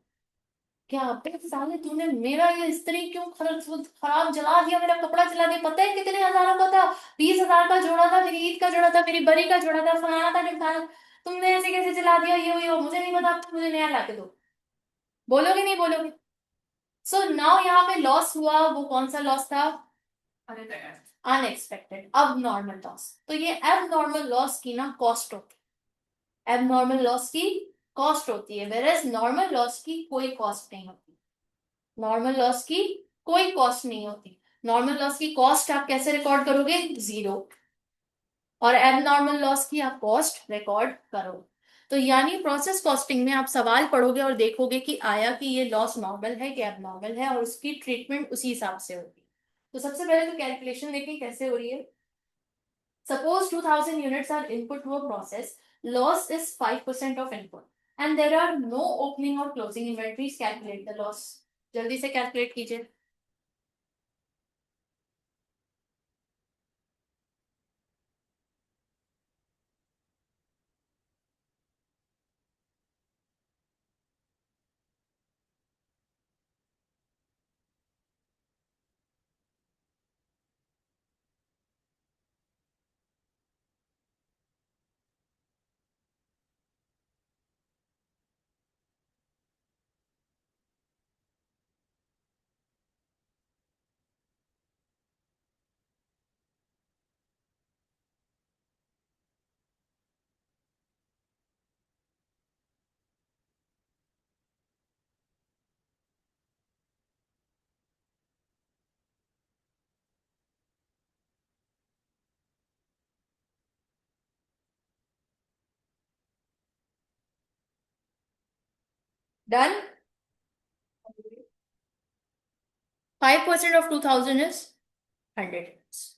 क्या अबे साले तूने मेरा ये इस्त्री क्यों खराब जला दिया, मेरा कपड़ा जला दिया, पता है कितने हजारों का था? 20,000 का जोड़ा था, मेरी ईद का जोड़ा था, मेरी बरी का जोड़ा था, फलाना था ढिमकाना। तुमने ऐसे कैसे जला दिया, ये वो मुझे नहीं पता, तुम मुझे नया ला के दो। बोलोगे नहीं बोलोगे? सो नाउ यहाँ पे लॉस हुआ, वो कौन सा लॉस था? अनएक्सपेक्टेड, अब नॉर्मल लॉस। तो ये अब नॉर्मल लॉस की ना कॉस्ट होती है, अब नॉर्मल लॉस की कॉस्ट होती है, वेरएज नॉर्मल लॉस की कोई कॉस्ट नहीं होती। नॉर्मल लॉस की कोई कॉस्ट नहीं होती। नॉर्मल लॉस की कॉस्ट आप कैसे रिकॉर्ड करोगे? जीरो। और एबनॉर्मल लॉस की आप कॉस्ट रिकॉर्ड करो। तो यानी प्रोसेस कॉस्टिंग में आप सवाल पढ़ोगे और देखोगे कि आया कि ये लॉस नॉर्मल है कि एबनॉर्मल है, और उसकी ट्रीटमेंट उसी हिसाब से होगी। तो सबसे पहले तो कैलकुलेशन देखें कैसे हो रही है। Suppose 2000 units are input to a process, loss is 5% of input and there are no opening or closing inventories, calculate the loss। जल्दी से कैलकुलेट कीजिए। डन। 5% of 2000 is 100।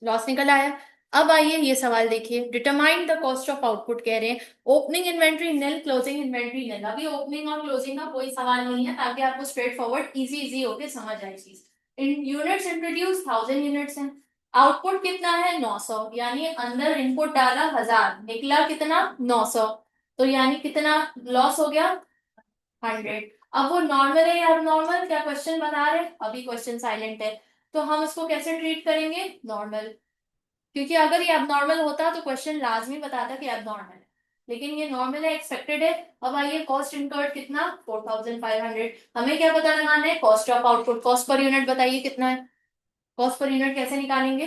लॉस निकल आया। अब आइए ये सवाल देखिए, determine the cost of output कह रहे हैं। ओपनिंग इन्वेंट्री निल, क्लोजिंग इन्वेंट्री निल। अभी ओपनिंग और क्लोजिंग का कोई सवाल नहीं है, ताकि आपको स्ट्रेट फॉरवर्ड इजी इजी होके समझ आए चीज। इन यूनिट्स इंट्रोड्यूस 1000 यूनिट्स हैं। आउटपुट कितना है? 900। यानी अंदर इनपुट डाला 1000, निकला कितना? 900। तो यानी कितना लॉस हो गया? 100। अब वो नॉर्मल है या नॉर्मल, क्या क्वेश्चन बता रहे? अभी क्वेश्चन साइलेंट है। तो हम उसको कैसे ट्रीट करेंगे? नॉर्मल। क्योंकि अगर ये अबनॉर्मल होता तो क्वेश्चन लाजमी बताता कि अबनॉर्मल है, लेकिन ये नॉर्मल है, एक्सपेक्टेड है। अब आइए कॉस्ट इनकर्ड कितना? 4500। हमें क्या पता लगाना है? Cost of output. Cost per unit बताइए कितना है? कॉस्ट पर यूनिट कैसे निकालेंगे?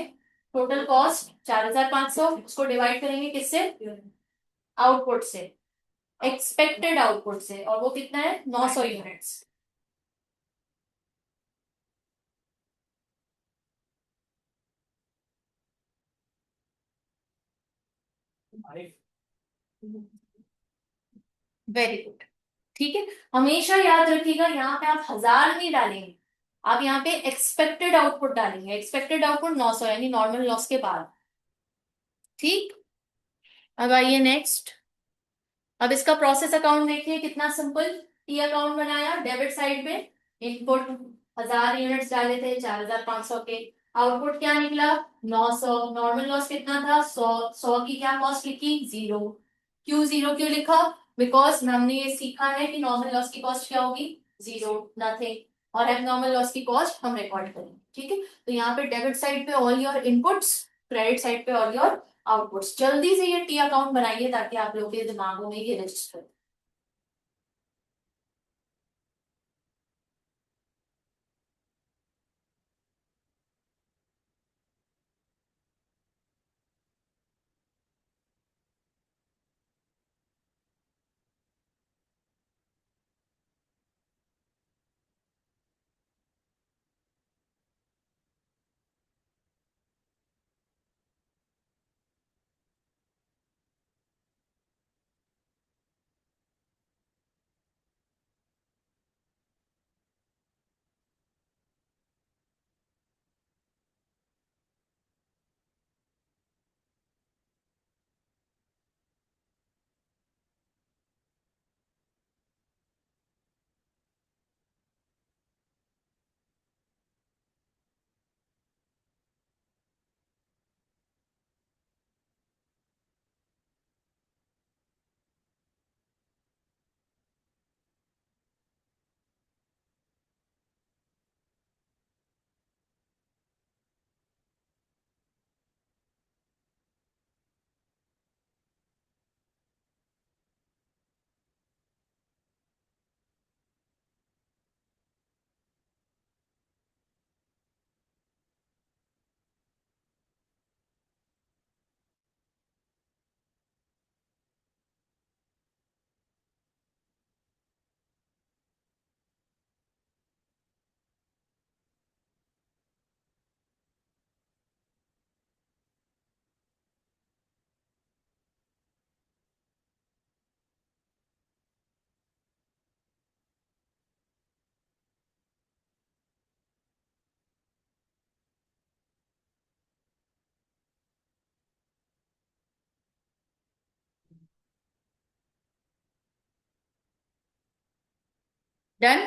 टोटल कॉस्ट 4500, उसको डिवाइड करेंगे किससे? आउटपुट से, एक्सपेक्टेड आउटपुट से, और वो कितना है? 900 यूनिट्स। Very good. ठीक है। हमेशा याद रखिएगा, यहाँ पे आप 1000 नहीं डालेंगे, आप यहाँ पे एक्सपेक्टेड आउटपुट डालेंगे। एक्सपेक्टेड आउटपुट 900, यानी नॉर्मल लॉस के बाद। ठीक। अब आइए नेक्स्ट। अब इसका प्रोसेस अकाउंट देखिए कितना सिंपल। टी अकाउंट बनाया, डेबिट साइड पे इनपुट 1000 यूनिट्स डाले थे 4500 के, आउटपुट क्या निकला? 900। नॉर्मल लॉस कितना था? 100। 100 की क्या कॉस्ट लिखी? जीरो। क्यों जीरो क्यों लिखा? बिकॉज हमने ये सीखा है कि नॉर्मल लॉस की कॉस्ट क्या होगी? Zero, nothing. और एबनॉर्मल लॉस की कॉस्ट हम रिकॉर्ड करेंगे। ठीक है। तो यहाँ पे डेबिट साइड पे all your inputs, credit side पे ऑल योर आउटपुट्स। जल्दी से ये टी अकाउंट बनाइए ताकि आप लोगों के दिमागों में ये रजिस्टर। डन।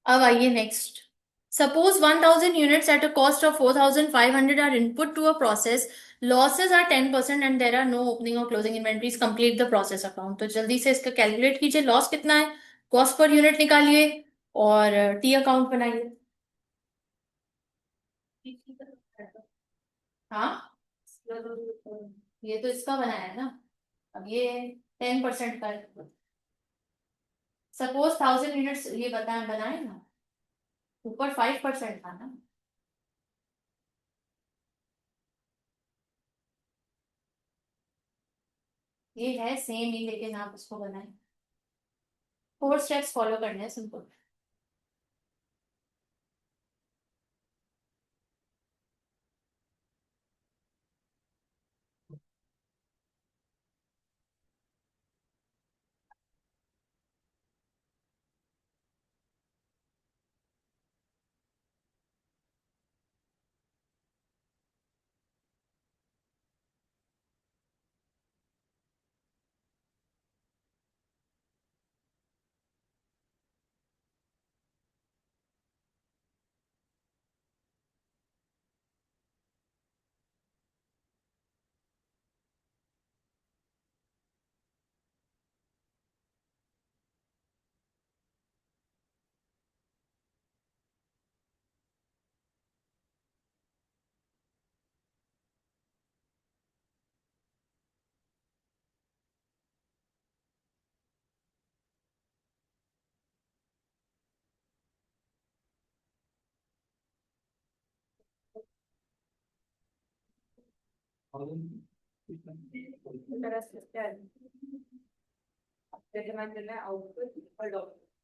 अब आइए next. Suppose 1000 units at a cost of 4500 are input to a process. Losses are 10% and there are no opening or closing inventories. Complete the process account. तो जल्दी से इसका कैलकुलेट कीजिए, लॉस कितना है, कॉस्ट पर यूनिट निकालिए और T account बनाइए। हाँ, ये तो इसका बनाया है ना, अब ये 10% का है। सपोज 1000 यूनिट्स ये बताए बनाए ना, ऊपर 5% था ना। ये है सेम ही, लेकिन आप उसको बनाए। 4 स्टेप्स फॉलो करने हैं, सिंपल।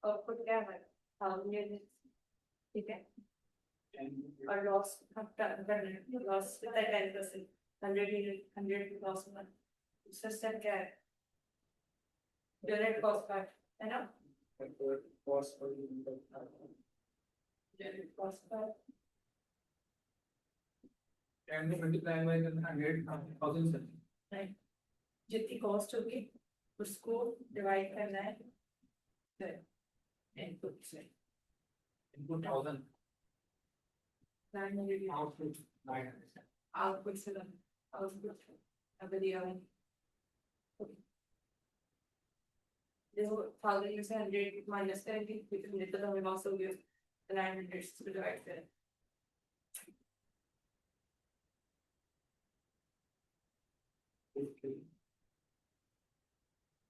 आउटपुट क्या है, 1000 ठीक है, और लॉस लॉस कितना है, 10%, 100 लॉस में दूसरा स्टेप क्या है, यूनिट कॉस्ट का है ना, कॉस्ट पर यूनिट कॉस्ट का and multiply by 100,000 राइट, जितनी कॉस्ट होगी उसको डिवाइड करना है इनपुट से, input 1000 output 900 आउटपुट से आउटपुट अब दिया है देखो, 1000 में से 100 माइनस करेंगे कितने तो हमें लॉस हो गया, 900 से डिवाइड करें,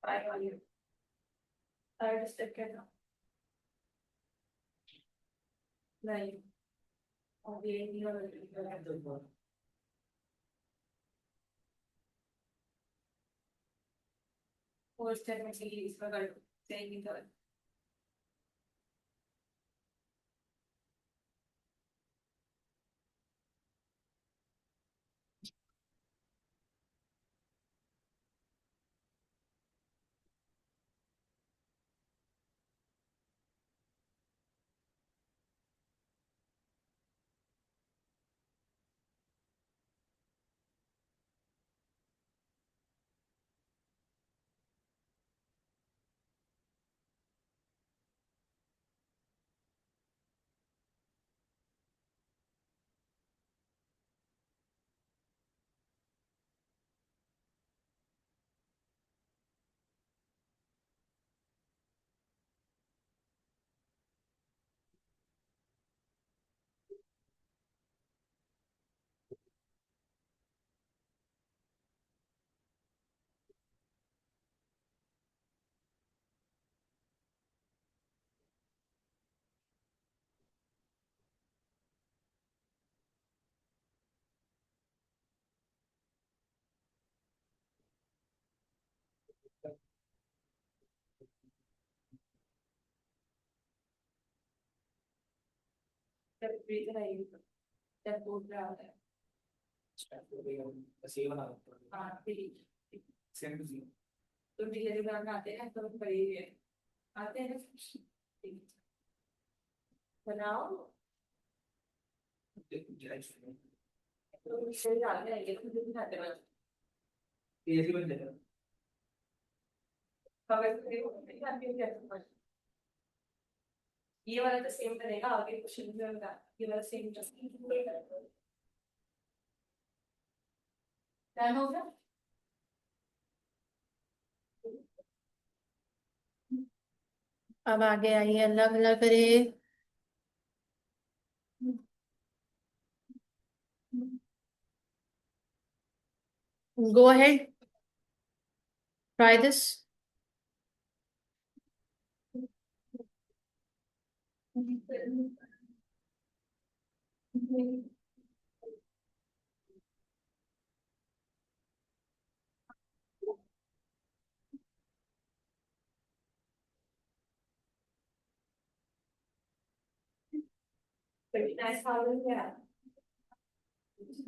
फाइव वाली थर्ड स्टेप क्या था, नहीं और ये नहीं होगा, फोर्थ स्टेप में से इसका कर लो, सेम ही था, जब रीजन आएगी जब बोल रहा है ऐसे बना हाँ ठीक, सेम टू सेम तो डिलीवरी बनाने आते हैं तो हम करेंगे, आते हैं ना, ठीक, बनाओ तो सही आते हैं, ये तो दिखाते हैं, ऐसे बन जाएगा कवर तो नहीं आती है, ये वाला तो सेम करेगा, आगे क्वेश्चन में होगा ये वाला सेम डन हो गया। अब आगे आइए, अल्लाह भला करे। Go ahead, try this.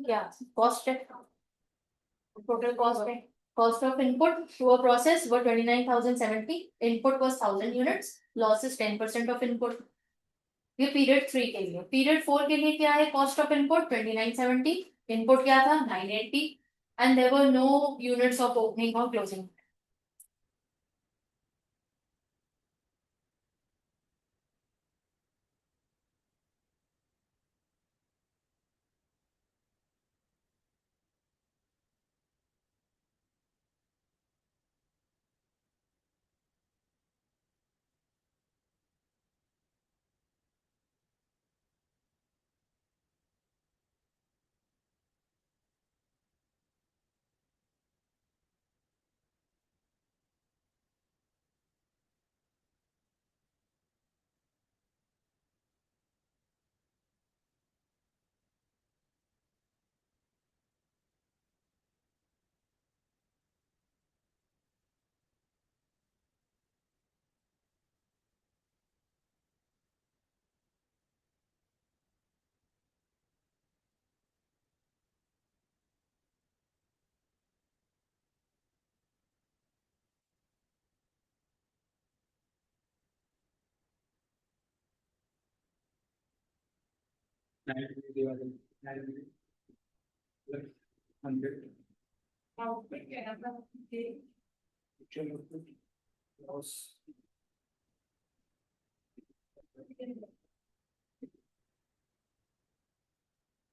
क्या कॉस्ट है? टोटल कॉस्ट है। Cost of input to a process वो 29,070। Input was 1000 units. Loss is 10% of input. ये पीरियड 3 के लिए। पीरियड 4 के लिए क्या है? Cost of input 2970। इनपुट क्या था? 980। And there were no units of opening और क्लोजिंग।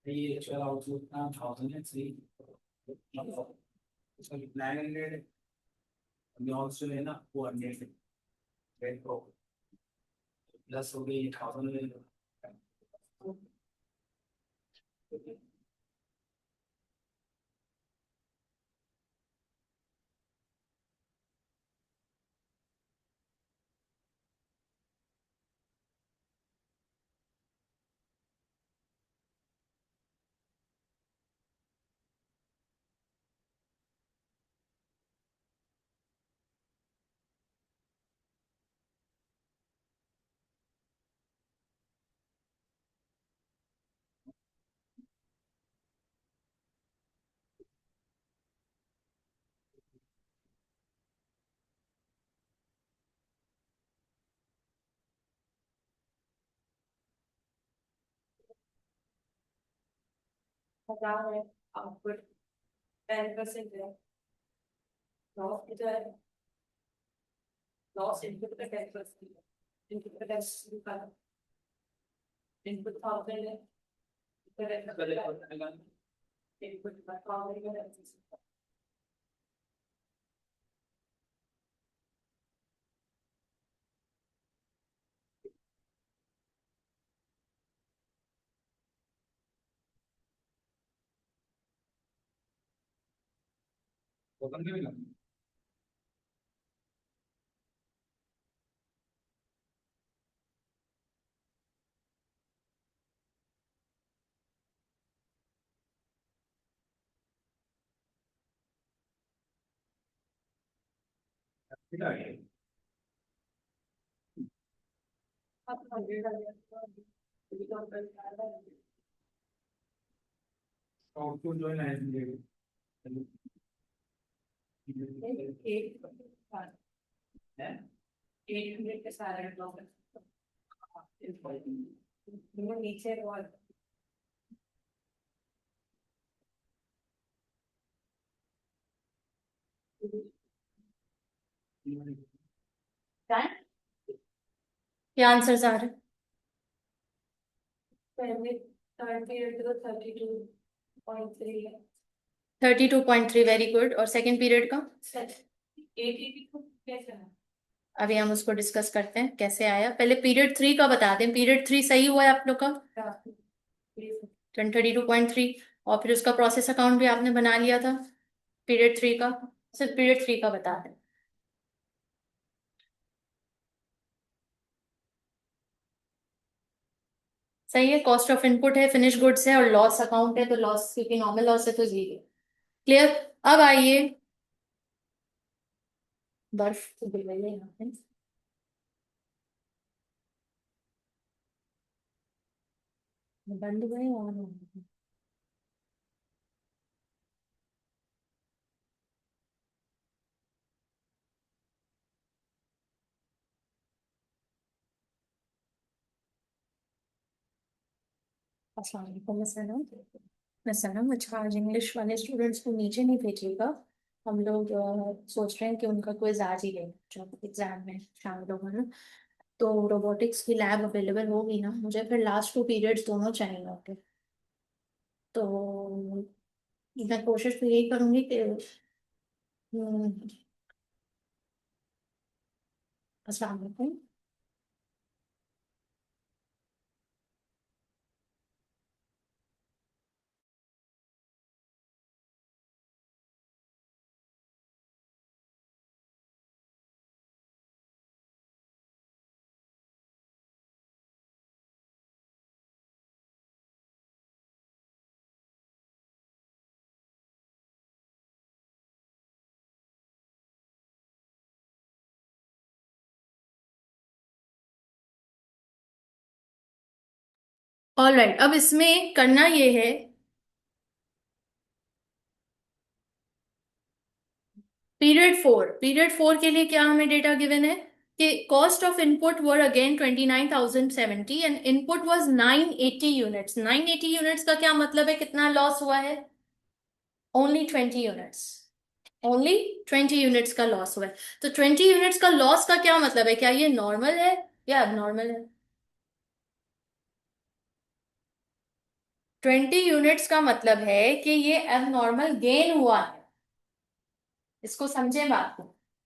ये actual output ना 1000 है सही। इसका 900 अभी also है ना 400 है तो प्लस हो गई 1000 है। आउटपुट 10% है। लॉस इधर लॉस इनपुट का 10%, इनपुट का 10% का इनपुट 1000 है, इनपुट का 1000 है। ओपन करेगा ठीक है। अब 100 आ गया तो तो कर आउटपुट जो है 900 है। 800 के सारे ब्लॉक नीचे और क्या आंसर आ रहे हैं? पहले थर्ड पीरियड का 32.3 है। 32.3, वेरी गुड। और सेकंड पीरियड का? 82 कैसे है? अभी हम उसको डिस्कस करते हैं कैसे आया। पहले पीरियड 3 का बता दें। पीरियड 3 सही हुआ है आप लोग का? 32.3। और फिर उसका प्रोसेस अकाउंट भी आपने बना लिया था पीरियड 3 का। सिर्फ पीरियड 3 का बता दें। सही है। कॉस्ट ऑफ इनपुट है, फिनिश गुड्स है और लॉस अकाउंट है, तो लॉस क्योंकि नॉर्मल लॉस है तो जीरो। क्लियर? अब आइए, बर्फ तो गिर रही है यहाँ पे। बंद हुए ऑन हो गए? अस्सलाम वालेकुम। मैं सनम। अच्छा, आज इंग्लिश वाले स्टूडेंट्स को नीचे नहीं भेजिएगा। हम लोग सोच रहे हैं कि उनका क्विज आज ही लें जब एग्जाम में शामिल होगा ना। तो रोबोटिक्स की लैब अवेलेबल होगी ना? मुझे फिर लास्ट 2 पीरियड्स दोनों चाहिए होंगे। तो मैं कोशिश तो यही करूंगी कि अस्सलाम वालेकुम। ऑल राइट, अब इसमें करना ये है, पीरियड 4 के लिए क्या हमें डेटा गिवन है कि cost of input were again 29,070 and input was 980 units. 980 units का क्या मतलब है? कितना लॉस हुआ है? Only 20 units. ओनली 20 यूनिट्स का लॉस हुआ है। तो 20 यूनिट्स का लॉस का क्या मतलब है? क्या ये नॉर्मल है या एबनॉर्मल है? 20 यूनिट्स का मतलब है कि ये एबनॉर्मल गेन हुआ है। इसको समझे बात को।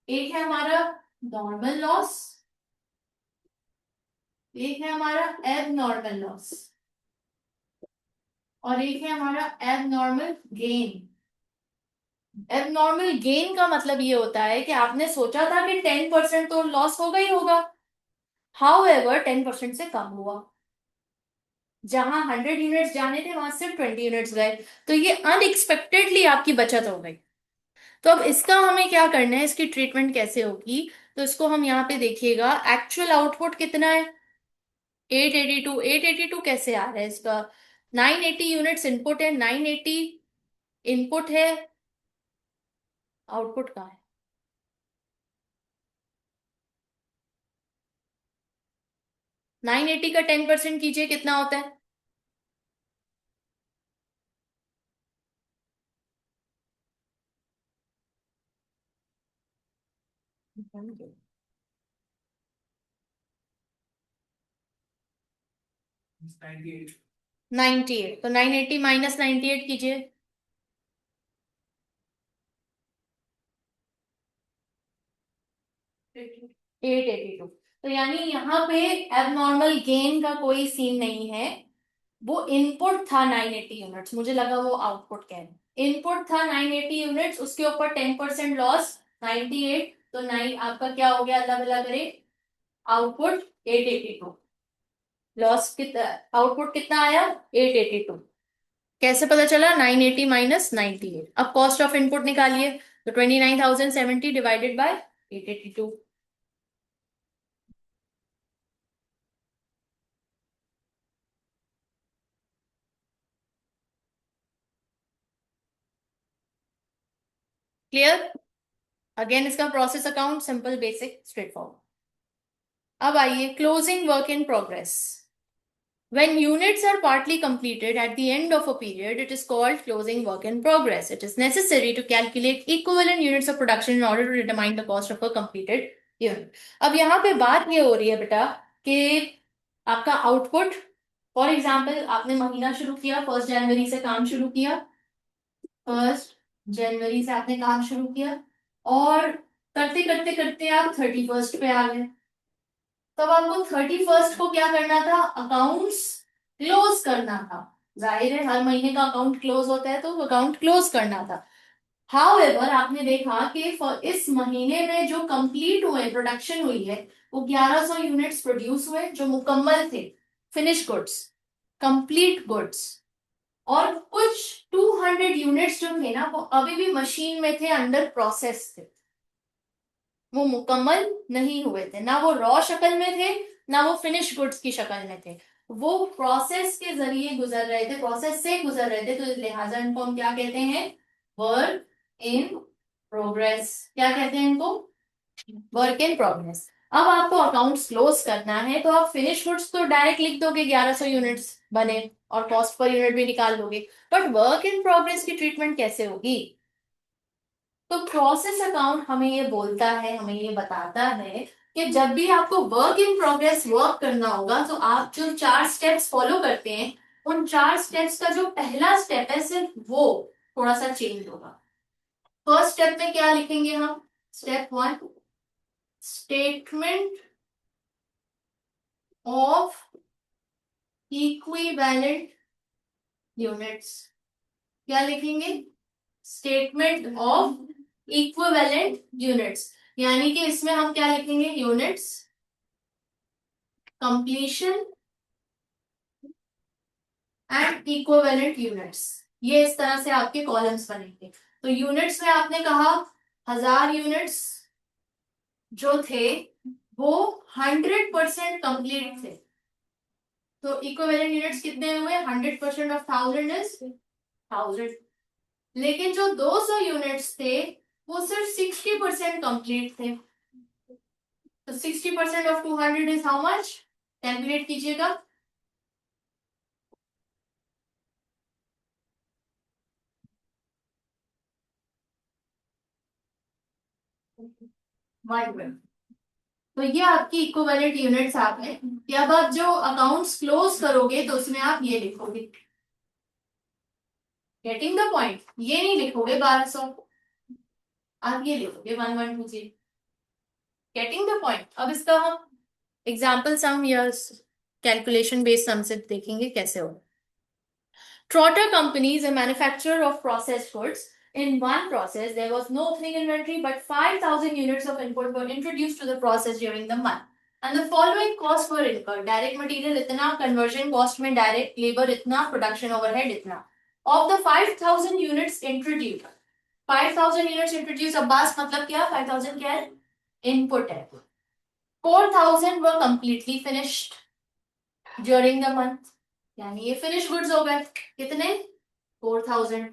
एक है हमारा नॉर्मल लॉस, एक है हमारा एबनॉर्मल लॉस, और एक है हमारा एबनॉर्मल गेन। एबनॉर्मल गेन का मतलब ये होता है कि आपने सोचा था कि 10% तो लॉस होगा ही होगा, हाउ एवर 10% से कम हुआ। जहां 100 यूनिट्स जाने थे वहां सिर्फ 20 यूनिट्स गए, तो ये अनएक्सपेक्टेडली आपकी बचत हो गई। तो अब इसका हमें क्या करना है, इसकी ट्रीटमेंट कैसे होगी? तो इसको हम यहाँ पे देखिएगा, एक्चुअल आउटपुट कितना है? 882। 882 कैसे आ रहा है इसका? 980 यूनिट्स इनपुट है, 980 इनपुट है, आउटपुट कहाँ है? 980 का 10% कीजिए, कितना होता है? 98. 98। तो 980 माइनस 98 कीजिए। 882। तो यानी यहाँ पे एबनॉर्मल गेन का कोई सीन नहीं है। वो इनपुट था 980 यूनिट्स, मुझे लगा वो आउटपुट कह रहे। इनपुट था 980 यूनिट्स, उसके ऊपर 10% लॉस 98। तो 9 आपका क्या हो गया? अल्लाह भला करे, आउटपुट 882। लॉस कितना, आउटपुट कितना आया? 882। कैसे पता चला? 980 माइनस 98। अब कॉस्ट ऑफ इनपुट निकालिए। तो 29,070 डिवाइडेड बाय 882। क्लियर? अगेन इसका process account simple, basic, straight forward. अब आइए closing work in progress. When units are partly completed at the end of a period, it is called closing work in progress. It is necessary to calculate equivalent units of production in order to determine the cost of a completed unit. अब यहाँ पे बात ये हो रही है बेटा कि आपका आउटपुट फॉर एग्जाम्पल आपने महीना शुरू किया, 1 जनवरी से काम शुरू किया, 1 जनवरी से आपने काम शुरू किया, और करते करते करते आप 31 पे आ गए। तब आपको 31 को क्या करना था, अकाउंट्स क्लोज करना था। जाहिर है हर महीने का अकाउंट क्लोज होता है, तो अकाउंट क्लोज करना था। हाउएवर आपने देखा कि इस महीने में जो कंप्लीट हुए, प्रोडक्शन हुई है, वो 1100 यूनिट्स प्रोड्यूस हुए जो मुकम्मल थे, फिनिश गुड्स, कंप्लीट गुड्स। और कुछ 200 यूनिट्स जो थे ना, वो अभी भी मशीन में थे, अंडर प्रोसेस थे, वो मुकम्मल नहीं हुए थे, ना वो रॉ शक्ल में थे, ना वो फिनिश गुड्स की शक्ल में थे। वो प्रोसेस के जरिए गुजर रहे थे, प्रोसेस से गुजर रहे थे, तो लिहाजा इनको हम क्या कहते हैं, वर्क इन प्रोग्रेस। क्या कहते हैं इनको, वर्क इन प्रोग्रेस। अब आपको अकाउंट्स क्लोज करना है, तो आप फिनिश गुड्स तो डायरेक्ट लिख दोगे 1100 यूनिट्स बने, और कॉस्ट पर यूनिट भी निकाल दोगे, बट वर्क इन प्रोग्रेस की ट्रीटमेंट कैसे होगी। तो प्रोसेस अकाउंट हमें ये बोलता है, हमें ये बताता है कि जब भी आपको वर्क इन प्रोग्रेस वर्क करना होगा, तो आप जो 4 स्टेप्स फॉलो करते हैं, उन 4 स्टेप्स का जो पहला स्टेप है सिर्फ वो थोड़ा सा चेंज होगा। फर्स्ट स्टेप में क्या लिखेंगे हम, step 1, statement of equivalent units. क्या लिखेंगे, स्टेटमेंट ऑफ इक्विवेलेंट यूनिट्स, यानी कि इसमें हम क्या लिखेंगे, units completion and equivalent units. ये इस तरह से आपके कॉलम्स बनेंगे। तो यूनिट्स में आपने कहा 1000 यूनिट्स जो थे वो 100% कंप्लीट थे, तो इक्विवेलेंट यूनिट्स कितने हुए, 100% ऑफ 1000 इज 1000। लेकिन जो 200 यूनिट्स थे वो सिर्फ 60% कंप्लीट थे, तो 60% of 200 is how much, calculate कीजिएगा। तो ये आपकी इक्विवेलेंट यूनिट्स आपने। कि अब आप जो अकाउंट्स क्लोज करोगे तो उसमें आप ये लिखोगे, गेटिंग द पॉइंट, ये नहीं लिखोगे 1200, आप ये लिखोगे 1120। Getting the point. अब इसका हम एग्जाम्पल सम या कैलकुलेशन बेस्ड सम से देखेंगे कैसे हो। Trotter Company is a manufacturer of processed goods. In one process, there was no opening inventory, but 5,000 units of input were introduced to the process during the month. And the following costs were incurred: direct material itna, conversion cost में direct labor itna, production overhead itna. Of the 5,000 units introduced, 5,000 units introduced, अब बास मतलब क्या, 5,000 क्या है, input है। 4,000 were completely finished during the month, यानी ये फिनिश गुड्स हो गए, कितने, 4,000।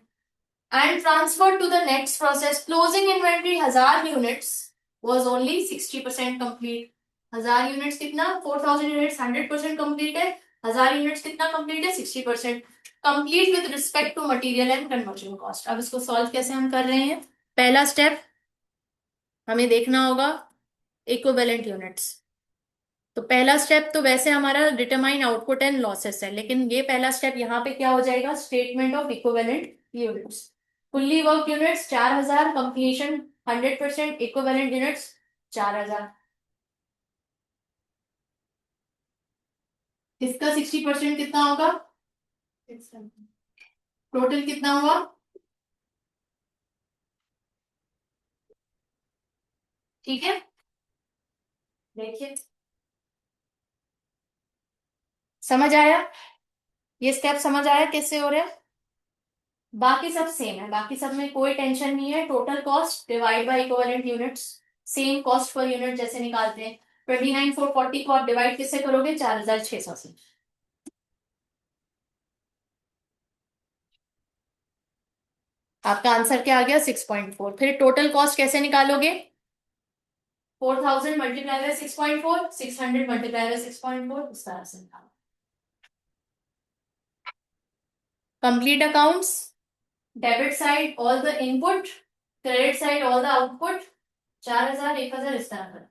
And transfer to the next process, closing inventory 1000 units was only 60% complete. 1000 units कितना, 4,000 यूनिट्स 100% कंप्लीट है, 1000 यूनिट्स कितना कंप्लीट है, 60% complete with respect to material and conversion cost. अब इसको सॉल्व कैसे हम कर रहे हैं, पहला स्टेप हमें देखना होगा इक्विवेलेंट यूनिट्स। तो पहला स्टेप तो वैसे हमारा डिटरमाइन आउटपुट एंड लॉसेस है, लेकिन ये पहला स्टेप यहाँ पे क्या हो जाएगा, statement of equivalent units. Fully work units 4000, completion 100%, equivalent units 4000। इसका 60% कितना होगा, टोटल कितना हुआ, ठीक है। देखिए समझ आया, ये स्टेप समझ आया कैसे हो रहा है। बाकी सब सेम है, बाकी सब में कोई टेंशन नहीं है। Total cost divide by equivalent units, same cost per unit जैसे निकालते हैं। 29,440 को आप डिवाइड किससे करोगे, 4,600 से। आपका आंसर क्या आ गया, 6.4। फिर टोटल कॉस्ट कैसे निकालोगे, 4,000 मल्टीप्लाई बाय 6.4, 600 मल्टीप्लाई बाय 6.4, इस तरह से निकालो। Complete accounts, debit side all the input, credit side all the output, 4,000 1,000 इस तरह का।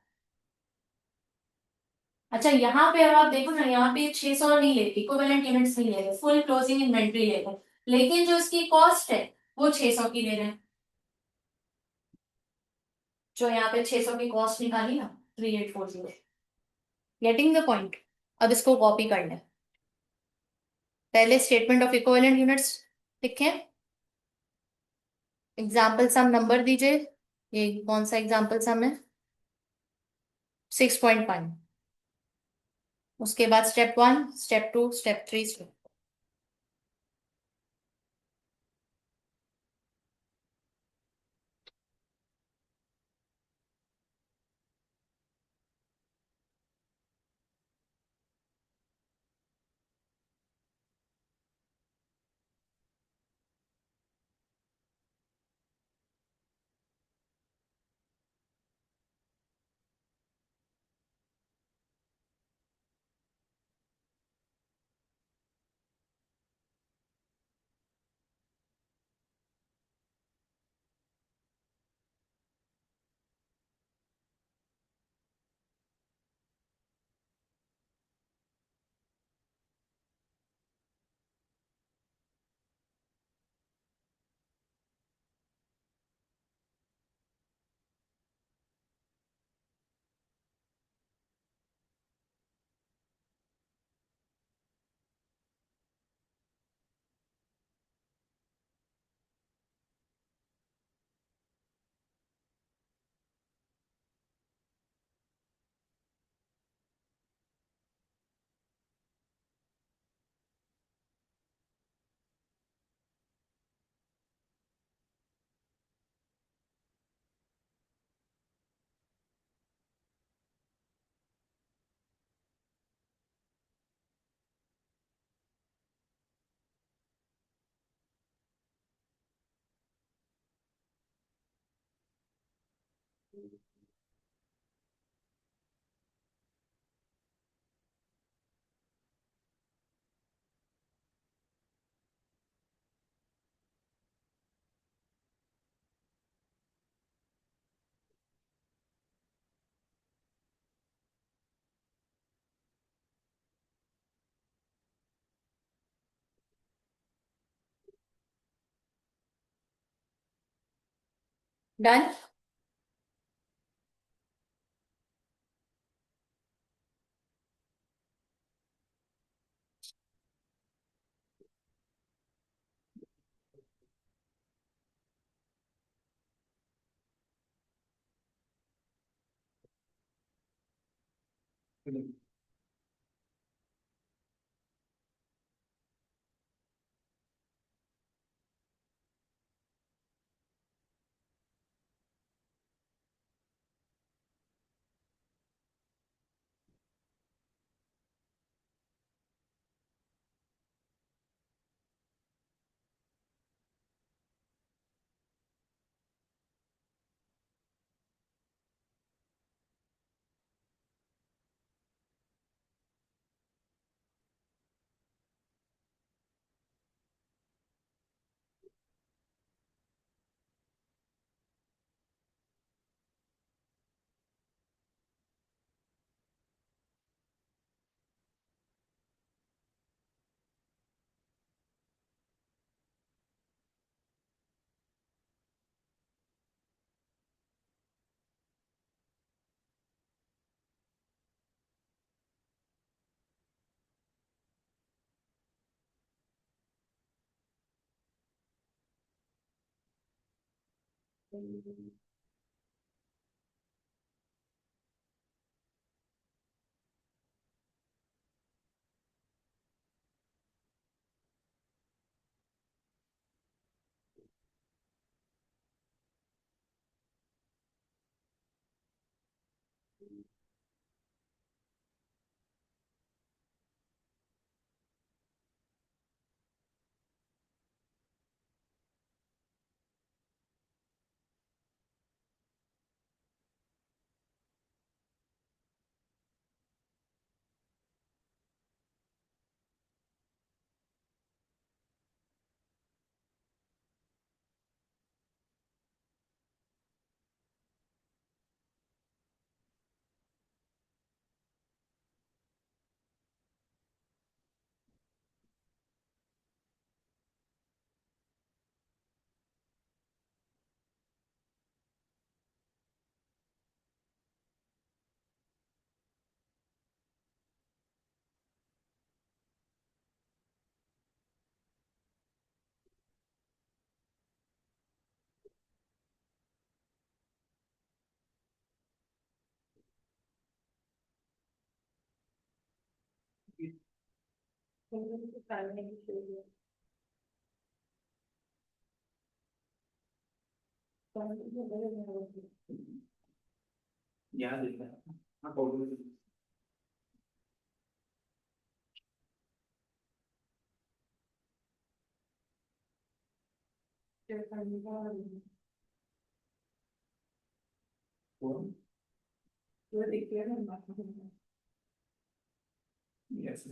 अच्छा यहाँ पे अब आप देखो ना, यहाँ पे 600 नहीं लेते, इक्विवेलेंट यूनिट्स नहीं ले रहे, फुल क्लोजिंग इन्वेंट्री ले रहे हैं, लेकिन जो इसकी कॉस्ट है वो 600 की ले रहे हैं। जो यहाँ पे 600 की कॉस्ट निकाली ना, 3840। Getting the point. अब इसको कॉपी करना है। पहले स्टेटमेंट ऑफ इक्विवेलेंट यूनिट्स लिखें। एग्जाम्पल सम नंबर दीजिए। ये कौन सा एग्जाम्पल सम है? 6.5। उसके बाद step 1, step 2, step 3, step. Done. यहाँ देखना हाँ बोलो yes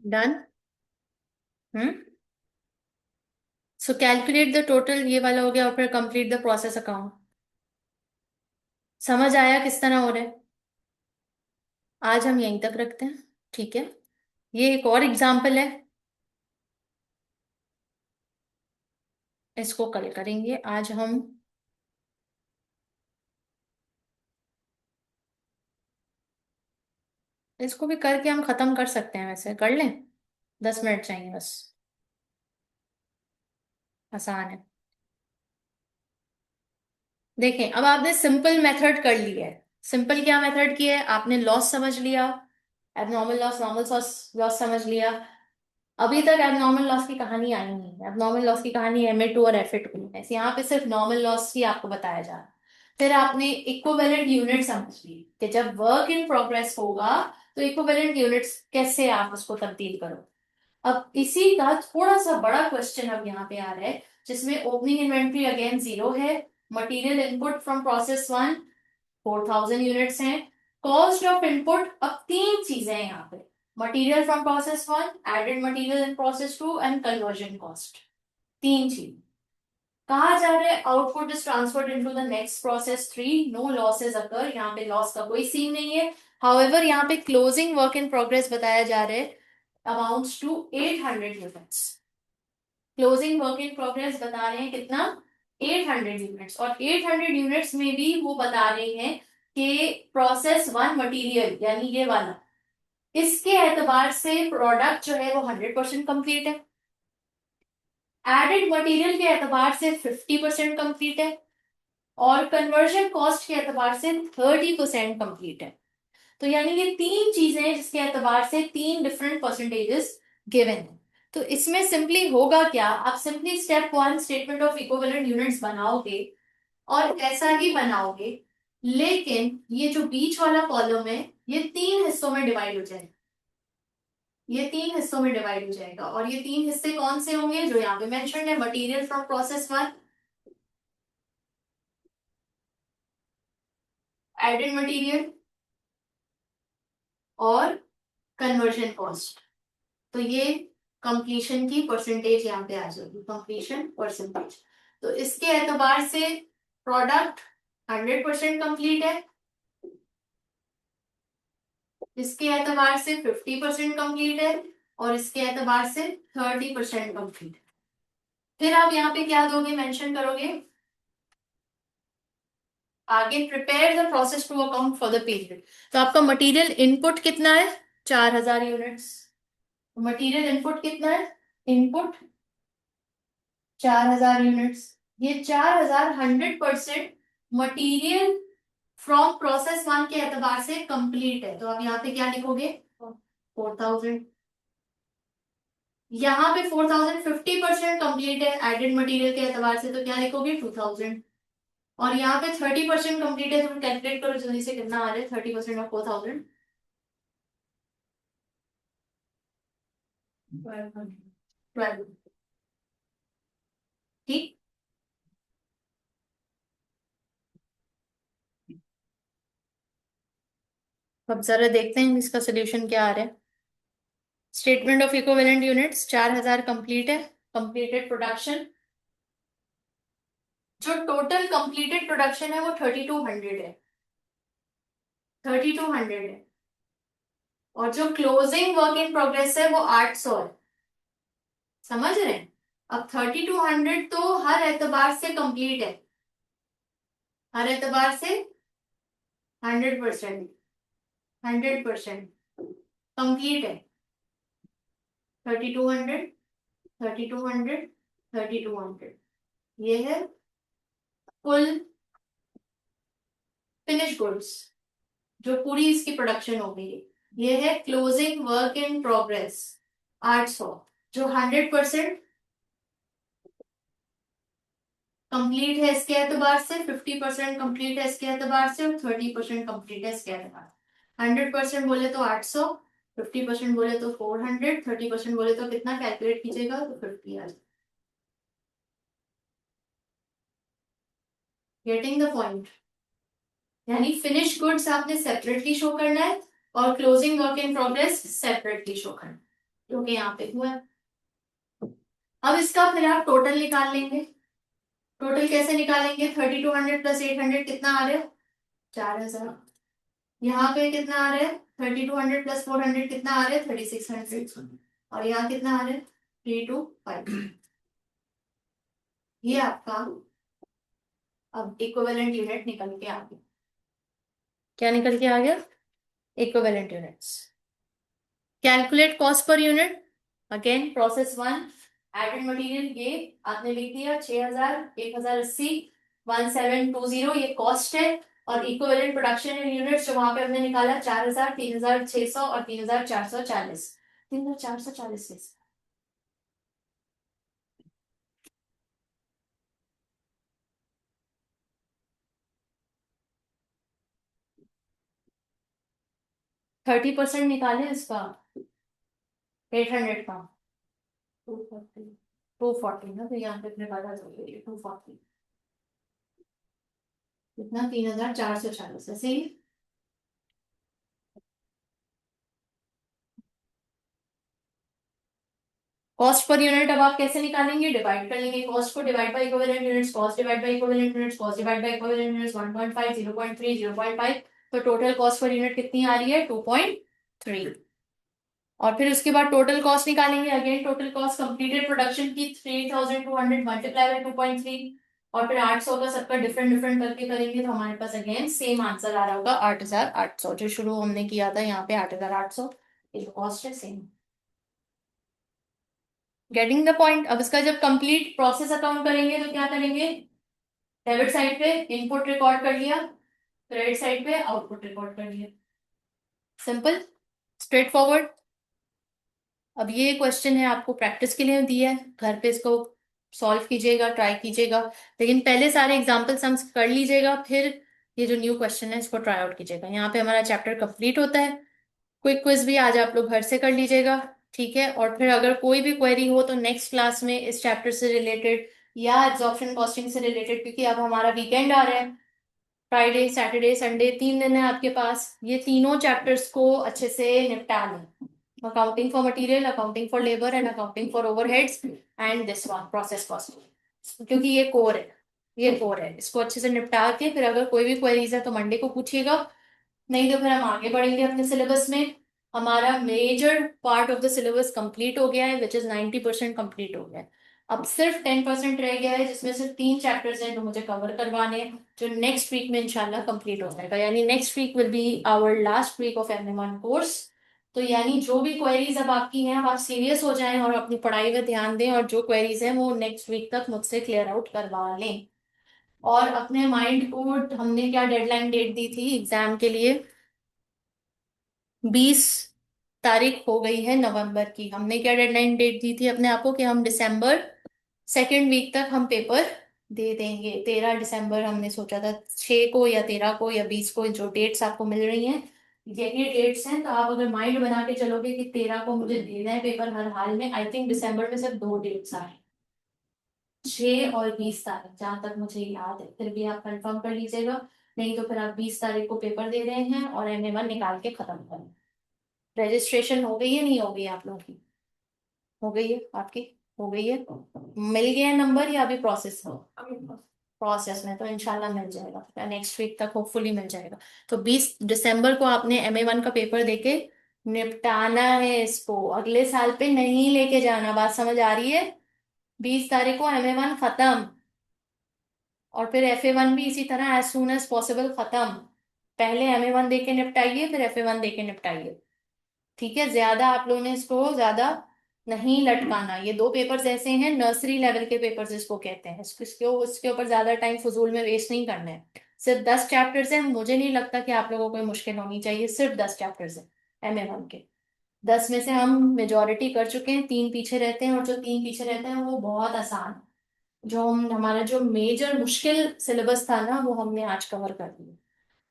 done. Hmm. So calculate the total ये वाला हो गया, और फिर कंप्लीट द प्रोसेस अकाउंट। समझ आया किस तरह हो रहा है? आज हम यहीं तक रखते हैं, ठीक है। ये एक और एग्जाम्पल है, इसको कल करेंगे। आज हम इसको भी करके हम खत्म कर सकते हैं, वैसे कर लें। 10 मिनट चाहिए बस। आसान है। देखें, अब आपने सिंपल मेथड कर ली है। सिंपल क्या मेथड की है? आपने लॉस समझ लिया, एबनॉर्मल लॉस, नॉर्मल लॉस समझ लिया। अभी तक एबनॉर्मल लॉस की कहानी आई नहीं है। एबनॉर्मल लॉस की कहानी MA2 और FA2 है। यहाँ पे सिर्फ नॉर्मल लॉस ही आपको बताया जा रहा है। फिर आपने इक्विवेलेंट यूनिट समझ ली कि जब वर्क इन प्रोग्रेस होगा तो इक्विवेलेंट यूनिट्स कैसे आप उसको तब्दील करो। अब इसी का थोड़ा सा बड़ा क्वेश्चन अब यहाँ पे आ रहा है, जिसमें ओपनिंग इन्वेंट्री अगेन 0 है, material input from process 1 4000 units हैं, कॉस्ट ऑफ इनपुट, अब तीन चीजें हैं यहाँ पे, material from process 1, added material in process 2 and conversion cost, तीन चीज। कहा जा रहा है output is transferred into the next process 3, no losses occur, यहाँ पे लॉस का कोई सीन नहीं है। हाउएवर यहाँ पे क्लोजिंग वर्क इन प्रोग्रेस बताया जा रहा है amounts to 800 units. Closing work in progress बता रहे हैं कितना, 800 यूनिट्स, और 800 यूनिट्स में भी वो बता रहे हैं कि प्रोसेस 1 मटेरियल यानी ये वाला, इसके एतबार से प्रोडक्ट जो है वो 100% कंप्लीट है, एडेड मटेरियल के एतबार से 50% कंप्लीट है, और कन्वर्जन कॉस्ट के एतबार से 30% कंप्लीट है। तो यानी ये तीन चीजें हैं जिसके एतबार से तीन डिफरेंट परसेंटेजेस गिवन है। तो इसमें सिंपली होगा क्या, आप simply step 1 statement of equivalent units बनाओगे और ऐसा ही बनाओगे, लेकिन ये जो बीच वाला कॉलम है ये तीन हिस्सों में डिवाइड हो जाएगा, ये तीन हिस्सों में डिवाइड हो जाएगा, और ये तीन हिस्से कौन से होंगे जो यहाँ पे मेंशन है, material from process 1, added material और कन्वर्जन कॉस्ट। तो ये कंप्लीशन की परसेंटेज यहाँ पे आ जाएगी, कंप्लीशन परसेंटेज। तो इसके एतबार से प्रोडक्ट 100% कंप्लीट है, इसके एतबार से 50% कंप्लीट है, और इसके एतबार से 30% कंप्लीट है। फिर आप यहाँ पे क्या दोगे, मेंशन करोगे आगे, prepare the process to account for the period. तो आपका मटेरियल इनपुट कितना है, 4000 यूनिट्स, मटेरियल इनपुट कितना है, इनपुट 4000 यूनिट्स, ये 4000 100% मटेरियल फ्रॉम प्रोसेस 1 के एतबार से कंप्लीट है। तो आप यहाँ पे क्या लिखोगे, 4000, यहाँ पे 4000 50% कंप्लीट है एडेड मटेरियल के एतबार से, तो क्या लिखोगे 2000, और यहाँ पे 30% कंप्लीट है, तो कैलकुलेट करो जल्दी से कितना आ रहा है 30% ऑफ 4000, 12, ठीक। अब जरा देखते हैं इसका सोल्यूशन क्या आ रहा है। Statement of equivalent units 4000 complete है, कंप्लीटेड प्रोडक्शन, जो टोटल कंप्लीटेड प्रोडक्शन है वो 3200 है, 3200 है, और जो क्लोजिंग वर्क इन प्रोग्रेस है वो 800 है, समझ रहे हैं। अब 3200 तो हर एतबार से कंप्लीट है, हर एतबार से 100%, 100% कंप्लीट है, 3200, 3200, 3200, ये है कुल फिनिश गुड्स जो पूरी इसकी प्रोडक्शन हो गई है। ये है क्लोजिंग वर्क इन प्रोग्रेस 800, जो 100% कंप्लीट है इसके एतबार से, 50% कंप्लीट है इसके एतबार से, और 30% कंप्लीट है इसके एतबार। 100% बोले तो 800, 50% बोले तो 400, 30% बोले तो कितना, कैलकुलेट कीजिएगा तो 50 आ जाए। गेटिंग द पॉइंट, यानी फिनिश गुड्स आपने सेपरेटली शो करना है और closing work in progress separately show करना है, क्योंकि यहाँ पे हुआ है। अब इसका फिर आप टोटल निकाल लेंगे, टोटल कैसे निकालेंगे, 3200 प्लस 800 कितना आ रहा है, 4000, यहाँ पे कितना आ रहा है 3200 प्लस 400 कितना आ रहा है 3600, और यहाँ कितना आ रहा है 325। ये आपका अब इक्विवेलेंट यूनिट निकल के आ गया, क्या निकल के आ गया, equivalent units. Calculate cost per unit, again process 1 added material ये आपने लिख दिया 6000, 1080, 1720 ये कॉस्ट है, और इक्विवेलेंट प्रोडक्शन इन यूनिट्स जो वहां पे हमने निकाला 4000, 3600 और 3440, 3440। 30% निकाले इसका 800 का 240 ना, तो यहाँ पे अपने पास 240 कितना 3440 ऐसे ही। कॉस्ट पर यूनिट अब आप कैसे निकालेंगे, डिवाइड कर लेंगे कॉस्ट को, divide by equivalent units, cost divide by equivalent units, cost divide by equivalent units 1.5 0.3 0.5, तो टोटल कॉस्ट पर यूनिट कितनी आ रही है 2.3। और फिर उसके बाद टोटल कॉस्ट निकालेंगे, again total cost completed production की 3200 मल्टीप्लाई बाय 2.3, और फिर 800 का सबका डिफरेंट डिफरेंट करके करेंगे तो हमारे पास अगेन सेम आंसर आ रहा होगा 8800, जो शुरू हमने किया था यहाँ पे 8800, ये जो कॉस्ट है सेम। Getting the point. अब इसका जब कंप्लीट प्रोसेस अकाउंट करेंगे तो क्या करेंगे, डेबिट साइड पे इनपुट रिकॉर्ड कर लिया, क्रेडिट साइड पे आउटपुट रिकॉर्ड कर लिया, सिंपल स्ट्रेट फॉरवर्ड। अब ये क्वेश्चन है आपको प्रैक्टिस के लिए दिया है, घर पे इसको सॉल्व कीजिएगा, ट्राई कीजिएगा, लेकिन पहले सारे एग्जाम्पल सम्स कर लीजिएगा, फिर ये जो न्यू क्वेश्चन है इसको ट्राई आउट कीजिएगा। यहाँ पे हमारा चैप्टर कंप्लीट होता है। क्विक क्विज भी आज आप लोग घर से कर लीजिएगा, ठीक है। और फिर अगर कोई भी क्वेरी हो तो नेक्स्ट क्लास में इस चैप्टर से रिलेटेड या एब्जॉर्प्शन कॉस्टिंग से रिलेटेड, क्योंकि अब हमारा वीकेंड आ रहा है, फ्राइडे सैटरडे संडे 3 दिन है आपके पास, ये तीनों चैप्टर्स को अच्छे से निपटा लें, accounting for material, accounting for labour and accounting for overheads and this one process costing, क्योंकि ये कोर है, ये कोर है, इसको अच्छे से निपटा के फिर अगर कोई भी क्वेरीज है तो मंडे को पूछिएगा, नहीं तो फिर हम आगे बढ़ेंगे अपने सिलेबस में। हमारा major part of the syllabus complete हो गया है, विच इज 90% कंप्लीट हो गया है। अब सिर्फ 10% रह गया है, जिसमें सिर्फ 3 चैप्टर्स हैं जो मुझे कवर करवाने हैं, जो नेक्स्ट वीक में इंशाल्लाह कंप्लीट हो जाएगा, यानी next week will be our last week of MM1 course. तो यानी जो भी क्वेरीज अब आपकी हैं, अब आप सीरियस हो जाएं और अपनी पढ़ाई में ध्यान दें, और जो क्वेरीज हैं वो नेक्स्ट वीक तक मुझसे क्लियर आउट करवा लें। और अपने माइंड को, हमने क्या डेडलाइन डेट दी थी एग्जाम के लिए, 20 तारीख हो गई है नवंबर की। हमने क्या डेडलाइन डेट दी थी अपने आप को कि हम दिसंबर सेकेंड वीक तक हम पेपर दे देंगे। 13 दिसंबर हमने सोचा था, 6 को या 13 को या 20 को, जो डेट्स आपको मिल रही हैं यही डेट्स हैं। तो आप अगर माइंड बना के चलोगे कि 13 को मुझे देना है पेपर हर हाल में, आई थिंक दिसंबर में सिर्फ 2 डेट्स आए, 6 और 20 तारीख, जहां तक मुझे याद है, फिर भी आप कंफर्म कर लीजिएगा, नहीं तो फिर आप 20 तारीख को पेपर दे रहे हैं और MM1 निकाल के खत्म करें। रजिस्ट्रेशन हो गई है, नहीं हो गई आप लोगों की, हो गई है आपकी, हो गई है, मिल गया है नंबर या अभी प्रोसेस हो, प्रोसेस में, तो इंशाल्लाह मिल जाएगा नेक्स्ट वीक तक, होपफुली मिल जाएगा। तो 20 दिसंबर को आपने MM1 का पेपर देके निपटाना है इसको, अगले साल पे नहीं लेके जाना, बात समझ आ रही है। 20 तारीख को MM1 खत्म, और फिर FA1 भी इसी तरह एज सुन एज पॉसिबल खत्म। पहले MM1 दे के निपटाइए, फिर FA1 दे के निपटाइए, ठीक है। ज्यादा आप लोगों ने इसको ज्यादा नहीं लटकाना, ये 2 पेपर्स ऐसे हैं, नर्सरी लेवल के पेपर्स इसको कहते हैं, इसके ऊपर ज्यादा टाइम फजूल में वेस्ट नहीं करना है। सिर्फ 10 चैप्टर्स हैं, मुझे नहीं लगता कि आप लोगों को कोई मुश्किल होनी चाहिए, सिर्फ 10 चैप्टर्स हैं MM1 के। 10 में से हम मेजोरिटी कर चुके हैं, 3 पीछे रहते हैं, और जो 3 पीछे रहते हैं वो बहुत आसान है। जो हमारा जो मेजर मुश्किल सिलेबस था ना, वो हमने आज कवर कर दिया।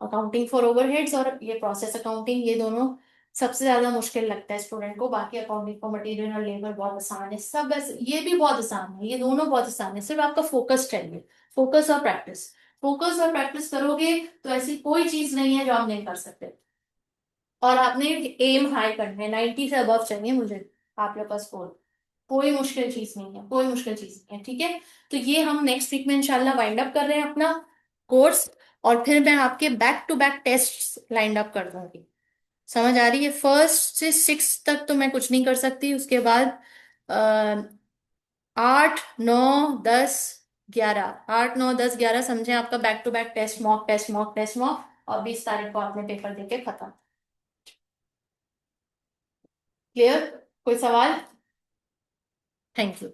अकाउंटिंग फॉर ओवरहेड्स और ये प्रोसेस अकाउंटिंग, ये दोनों सबसे ज्यादा मुश्किल लगता है स्टूडेंट को, बाकी अकाउंटिंग फॉर मटेरियल और लेबर बहुत आसान है, सब बस ये भी बहुत आसान है, ये दोनों बहुत आसान है, सिर्फ आपका फोकस चाहिए, फोकस और प्रैक्टिस। फोकस और प्रैक्टिस करोगे तो ऐसी कोई चीज नहीं है जो आप नहीं कर सकते। और आपने एम हाई करना है, 90 से अबव चाहिए मुझे आप लोग का स्कोर, कोई मुश्किल चीज नहीं है, कोई मुश्किल चीज नहीं है, ठीक है। तो ये हम नेक्स्ट वीक में इंशाल्लाह वाइंड अप कर रहे हैं अपना कोर्स, और फिर मैं आपके back to back test lined up कर दूंगी। समझ आ रही है, 1 से 6 तक तो मैं कुछ नहीं कर सकती, उसके बाद 8 9 10 11, 8 9 10 11 समझे आपका back to back test, mock test mock test mock, और 20 तारीख को आपने पेपर देके खत्म। क्लियर, कोई सवाल? Thank you.